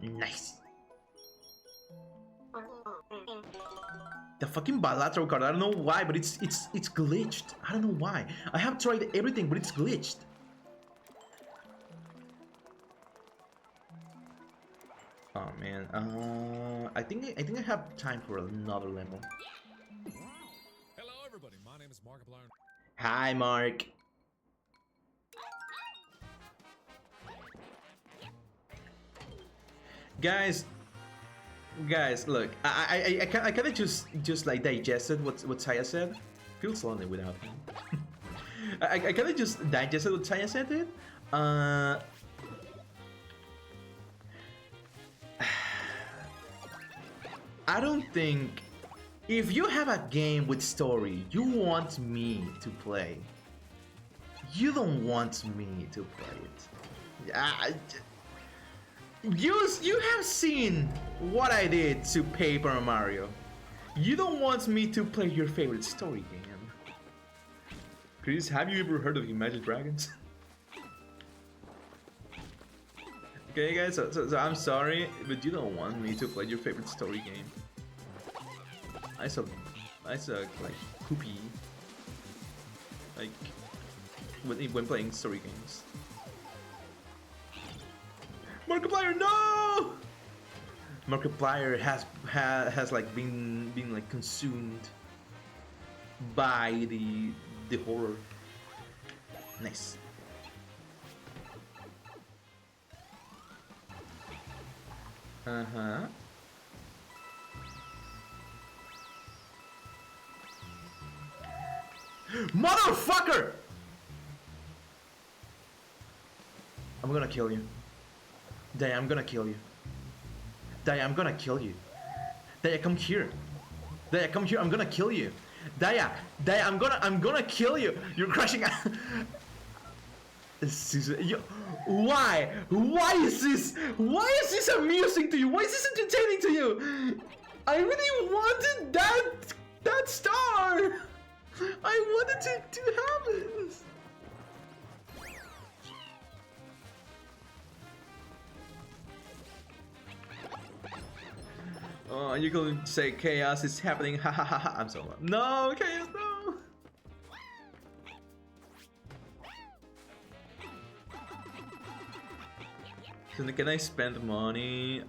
Nice. The fucking bilateral card, I don't know why, but it's glitched. I don't know why. I have tried everything, but it's glitched. Oh man, I think I have time for another level. Hello, everybody. My name is Markiplier. Hi, Mark. Guys, Guys, look, I kind of just like digested what Saya said. Feels lonely without him. I kind of just digested what Saya said, dude. I don't think if you have a game with story you want me to play, you don't want me to play it. You have seen what I did to Paper Mario. You don't want me to play your favorite story game. Chris, have you ever heard of Imagine Dragons? Okay, guys, so I'm sorry, but you don't want me to play your favorite story game. I suck like poopy, like when playing story games. Markiplier, no! Markiplier has like been like consumed by the horror. Nice. Uh-huh. Motherfucker! I'm gonna kill you. Daya, I'm gonna kill you. Daya, I'm gonna kill you. Daya, come here. Daya, come here. I'm gonna kill you. Daya, I'm gonna kill you. You're crushing. Why? Why is this amusing to you? Why is this entertaining to you? I really wanted that star. I wanted to have it. Oh, you can say chaos is happening. Ha ha ha ha. I'm so no chaos, no. So can I spend money?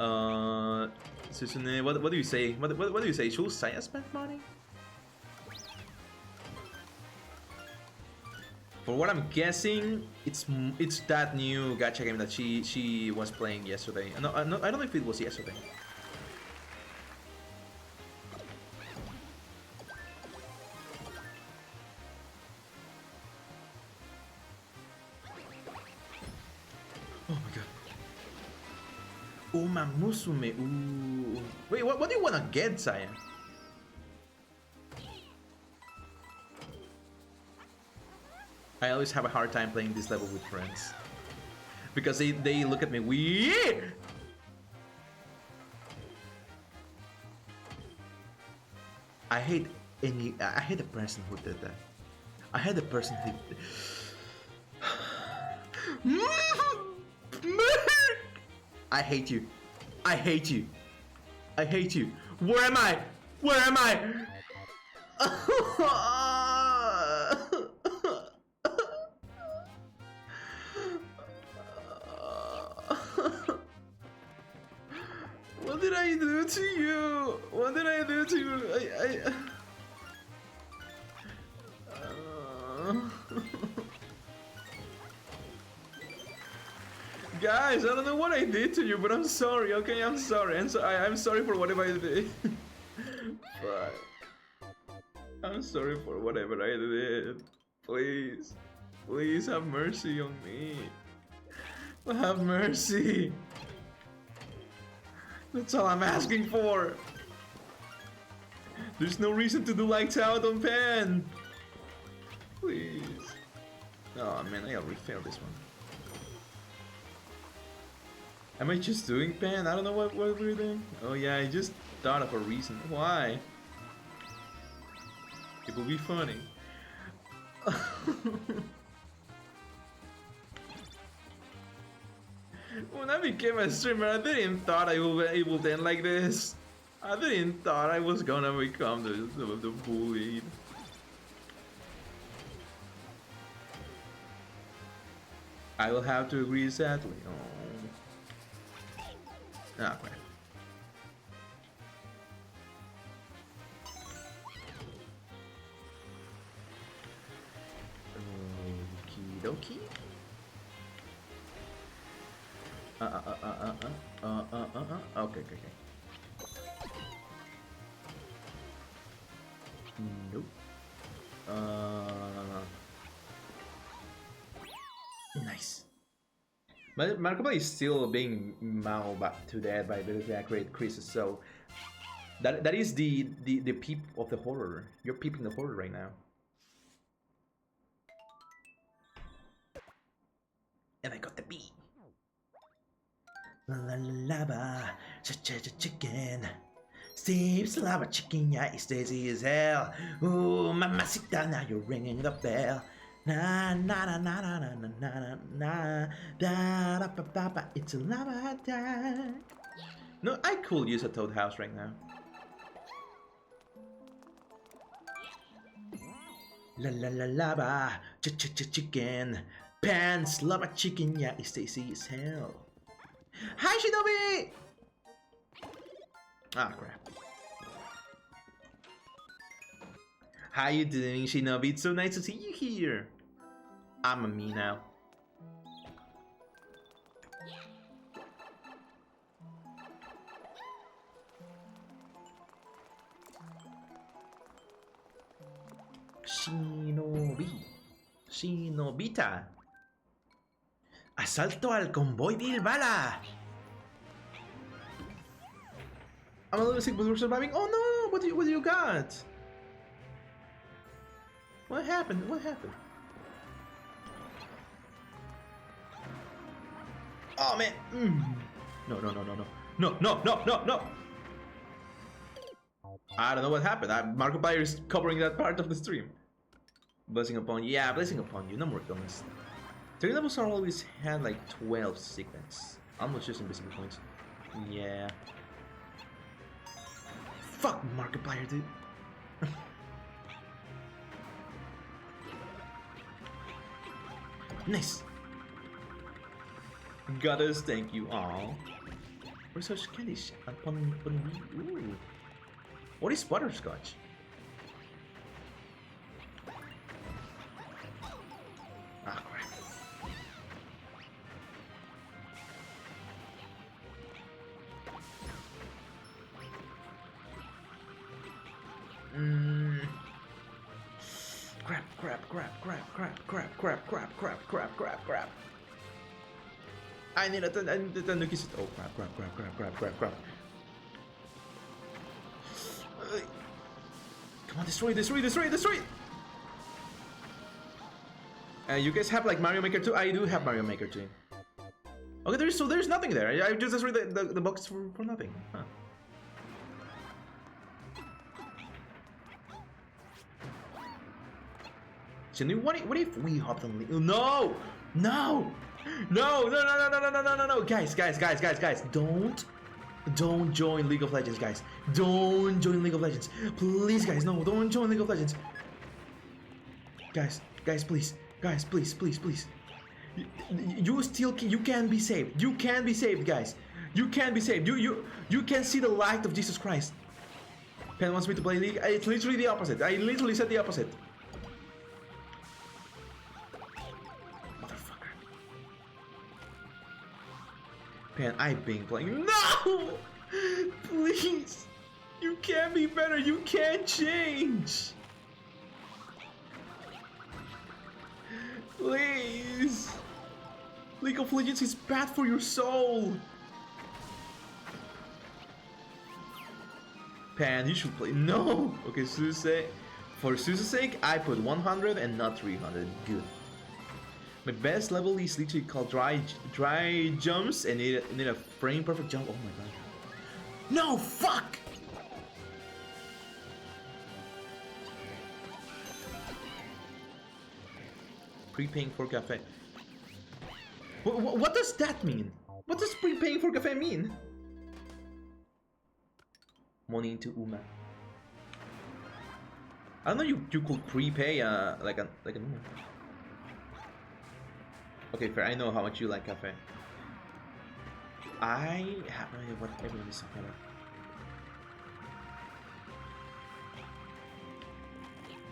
Susune, what do you say? What do you say? Should Saya spend money? For what I'm guessing, it's that new gacha game that she was playing yesterday. No, I don't know if it was yesterday. Oh my god. Uma Musume. Ooh. Wait, what do you wanna get, Saya? I always have a hard time playing this level with friends. Because they look at me weird! I hate the person who did that. I hate the person who I hate you. I hate you. I hate you. Where am I? Where am I? What did I do to you? What did I do to you? Guys, I don't know what I did to you, but I'm sorry, okay? I'm sorry. I'm sorry for whatever I did. Fuck. I'm sorry for whatever I did. Please. Please have mercy on me. Have mercy. That's all I'm asking for. There's no reason to do lights out on Pen. Please. Oh man, I already failed this one. Am I just doing Pen? I don't know what we're doing. Oh yeah, I just thought of a reason. Why? It will be funny. When I became a streamer, I didn't thought I would be able to end like this. I didn't thought I was gonna become the bullied. I will have to agree sadly. Oh. Okay. Okie dokie. Okay. Nope. Nice. But Markable is still being mauled back to death by very accurate creases, so that is the peep of the horror. You're peeping the horror right now. And I got the B. La la la ba, chicken. Steve's lava chicken, yeah, it's tasty as hell. Ooh, mamacita, now you're ringing the bell. Na na na na na na na na da da ba ba ba. It's a lava time. No, I could use a Toad House right now. La la la la ba, chicken. Pants, lava chicken, yeah, it's tasty as hell. Hi, Shinobi! Ah, crap. How you doing, Shinobi? It's so nice to see you here. I'm a me now. Shinobi. Shinobita. Asalto al convoy de bala. I'm a little sick, but we're surviving. Oh no! What do you got? What happened? What happened? Oh man! No! No! I don't know what happened. Markiplier is covering that part of the stream. Blessing upon you. Yeah, blessing upon you. No more comments. 3 levels are always had like 12 sequence. Almost just invisible points. Yeah. Fuck Markiplier, dude. Nice. Got us, thank you. Aww. Where's such candy? Ooh. What is butterscotch? Ah, crap. Crap. I need a Tanuki set. Oh, crap. Come on, destroy. You guys have like Mario Maker 2? I do have Mario Maker 2. Okay, there's nothing there. I just destroyed the box for nothing. Huh. Jenny, what if we hop on? No! Guys, don't join League of Legends, guys. Don't join League of Legends. Please, guys, no, don't join League of Legends. Guys, please. Guys, please. You can be saved. You can be saved, guys. You can be saved. You can see the light of Jesus Christ. Pen wants me to play League. It's literally the opposite. I literally said the opposite. Pan, I've been playing. No! Please! You can be better. You can change. Please! League of Legends is bad for your soul. Pan, you should play. No! Okay, for Suzu's sake, I put 100 and not 300. Good. My best level is literally called dry jumps and need a frame perfect jump. Oh my god. No, fuck! Prepaying for cafe. What does that mean? What does prepaying for cafe mean? Money into Uma. I don't know. You could prepay like an Uma. Okay, fair. I know how much you like cafe. I have no idea what everyone is talking about.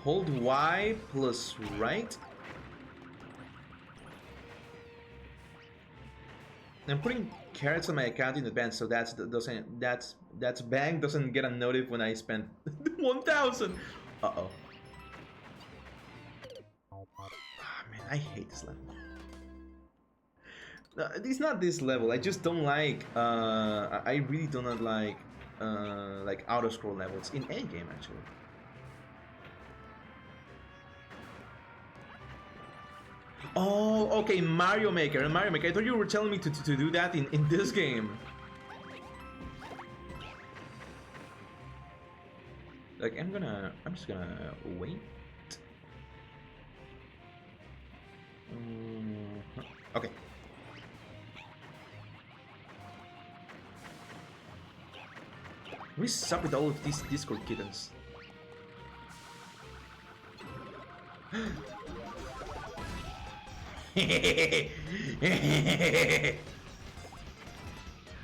Hold Y plus right. I'm putting carrots on my account in advance, so that's bank doesn't get a notif when I spend 1,000. Uh oh. I hate this level. No, it's not this level. I just don't like. I really do not like auto scroll levels in any game actually. Oh, okay, Mario Maker. Mario Maker. I thought you were telling me to do that in this game. Like I'm just gonna wait. Okay. We suck with all of these Discord kittens.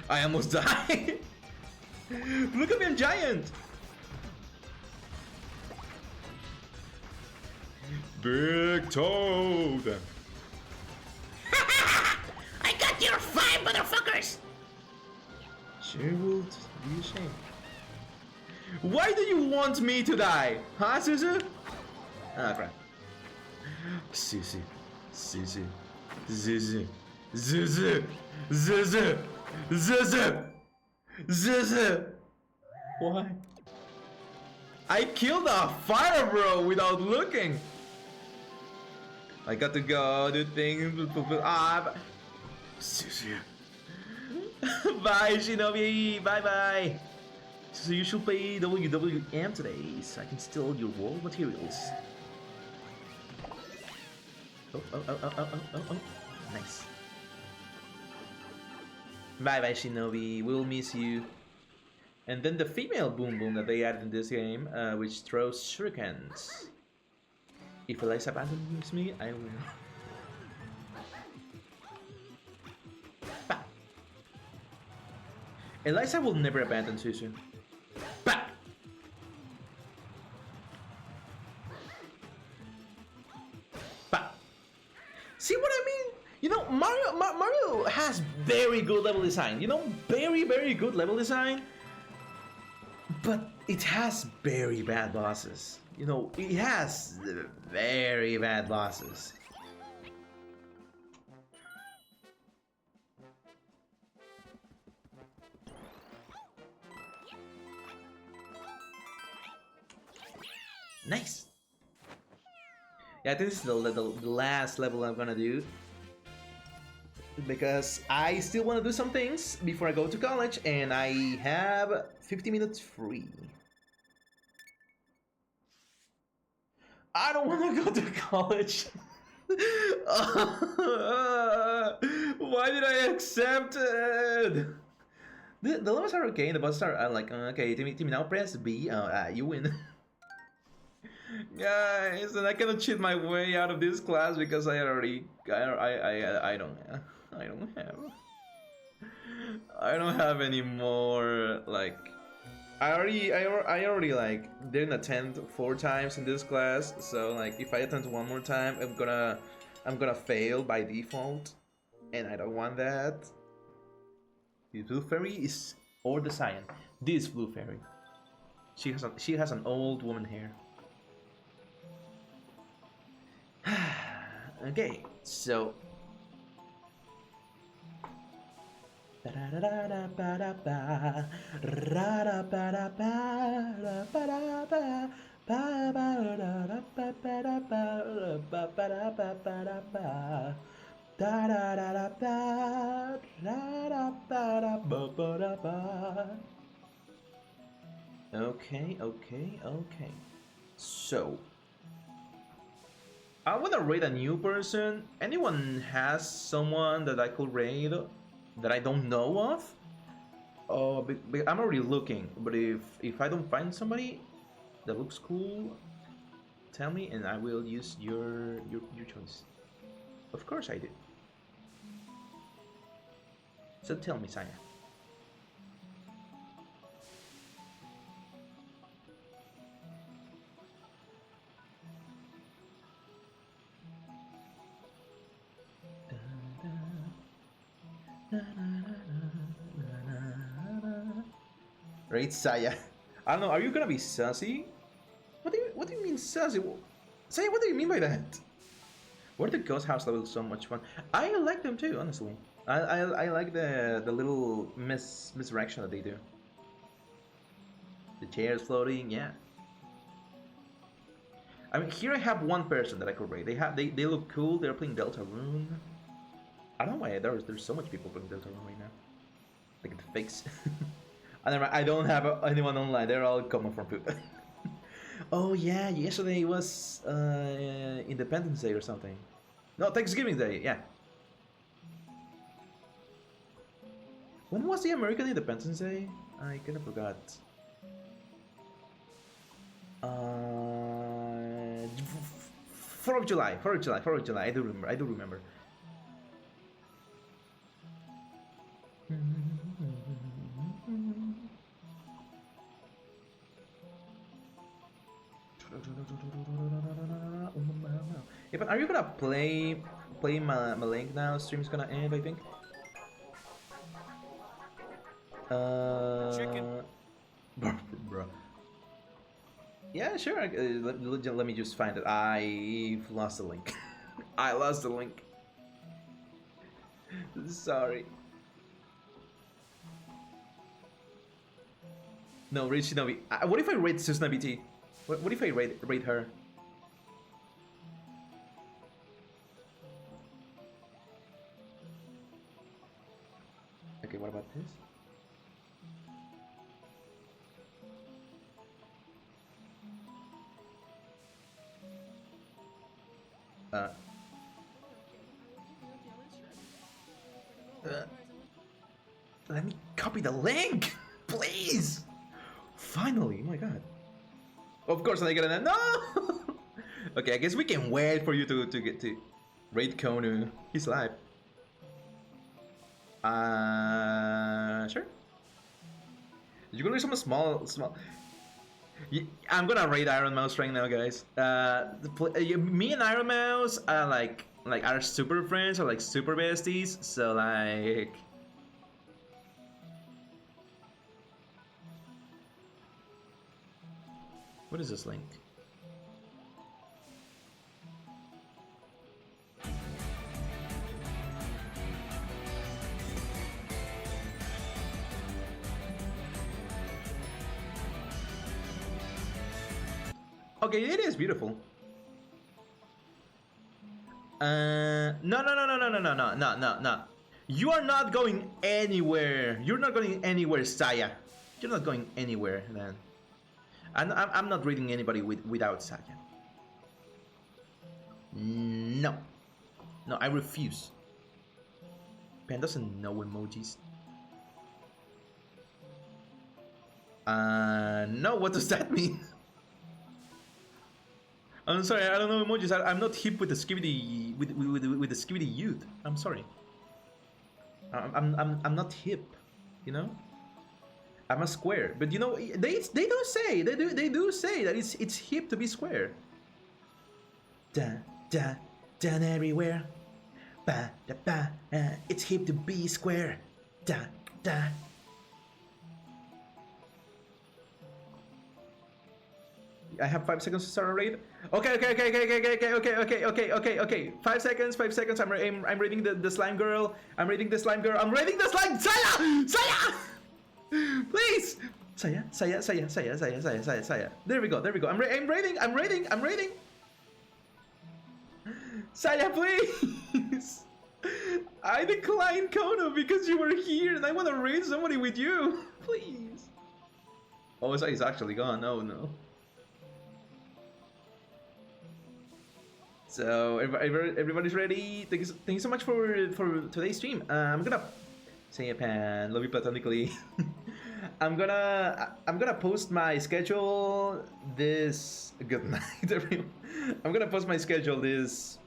I almost died. Look at me, I'm giant. Big Toad. I got your 5 motherfuckers! Sure will be a shame. Why do you want me to die? Huh, Suzu? Ah, crap. Suzu. Zuzu. Zuzu. Zuzu. Zuzu. Zuzu. Zuzu. Why? I killed a fire bro without looking. I got to go do things. Ah, Zuzu. Bye, Shinobi. Bye bye. So you should play WWM today, so I can steal your world materials. Oh. Nice. Bye bye, Shinobi. We'll miss you. And then the female Boom Boom that they added in this game, which throws shurikens. If Eliza abandons me, I will. Bah. Eliza will never abandon Suzu. Bah. See what I mean? You know, Mario has very good level design. You know, very good level design. But it has very bad bosses. You know, it has very bad bosses. Nice. Yeah, this is the last level I'm gonna do. Because I still want to do some things before I go to college, and I have 50 minutes free. I don't want to go to college. Why did I accept it? The levels are okay, the bosses are like, okay, Timmy, now press B, you win. Guys, and I cannot cheat my way out of this class because I don't have any more, like, I already like didn't attend 4 times in this class, so like if I attend one more time, I'm gonna fail by default, and I don't want that. The blue fairy is or the cyan. This blue fairy. She has an old woman hair. Okay, so okay. So I wanna raid a new person. Anyone has someone that I could raid that I don't know of? Oh, but I'm already looking. But if I don't find somebody that looks cool, tell me and I will use your choice. Of course I do. So tell me, Saya. Right, Saya. I don't know. Are you gonna be sassy? What do you mean sassy? Saya, what do you mean by that? Were the ghost house levels so much fun? I like them too, honestly. I like the little misdirection that they do. The chairs floating, yeah. I mean, here I have one person that I could rate. They look cool. They're playing Deltarune. I don't know why there's so much people playing Deltarune right now. Like the fakes. I don't have anyone online. They're all coming from food. Oh yeah, yesterday was Independence Day or something. No, Thanksgiving Day. Yeah. When was the American Independence Day? I kind of forgot. 4th of July. 4th of July. 4th of July. I do remember. Yeah, but are you gonna play my link now? Stream's gonna end, I think. Chicken. Bro. Yeah, sure. Let me just find it. I've lost the link. I lost the link. Sorry. No, rate Shinobi. What if I rate Susuna BT? What if I rate her? Okay, what about this? Let me copy the link, please. Finally, oh my god. Of course I get it. No. Okay, I guess we can wait for you to get to rate Konu. He's live. Sure. You gonna do some small. I'm gonna rate Iron Mouse right now, guys. Me and Iron Mouse are like are super friends or like super besties. So like. What is this link? Okay, it is beautiful. No. You are not going anywhere. You're not going anywhere, Saya. You're not going anywhere, man. I'm not reading anybody without Saya. No. No, I refuse. Pen doesn't know emojis. No, what does that mean? I'm sorry, I don't know emojis. I'm not hip with the skibidi with the skibidi youth. I'm sorry. I'm not hip, you know. I'm a square, but you know they do say that it's hip to be square. Da everywhere, ba da ba. It's hip to be square. Da. I have 5 seconds to start a raid. Okay. 5 seconds. I'm raiding the slime girl. I'm raiding the slime. Saya! Please! Saya. There we go. I'm raiding. Saya, please! I declined Kono because you were here and I want to raid somebody with you. Please. Oh, Saya's actually gone. Oh no. So everybody's ready. Thank you so much for today's stream. I'm gonna say a pan, love you platonically. I'm gonna post my schedule this. Good night, everyone. I'm gonna post my schedule this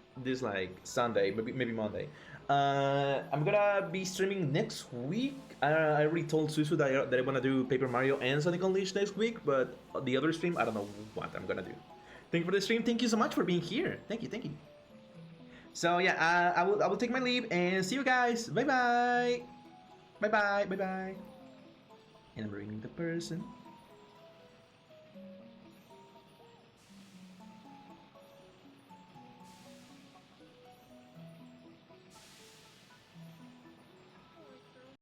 like Sunday, maybe Monday. I'm gonna be streaming next week. I already told Susu that I wanna do Paper Mario and Sonic Unleashed next week, but the other stream I don't know what I'm gonna do. Thank you for the stream. Thank you so much for being here. Thank you. So yeah, I will take my leave and see you guys. Bye bye. And I'm reading the person.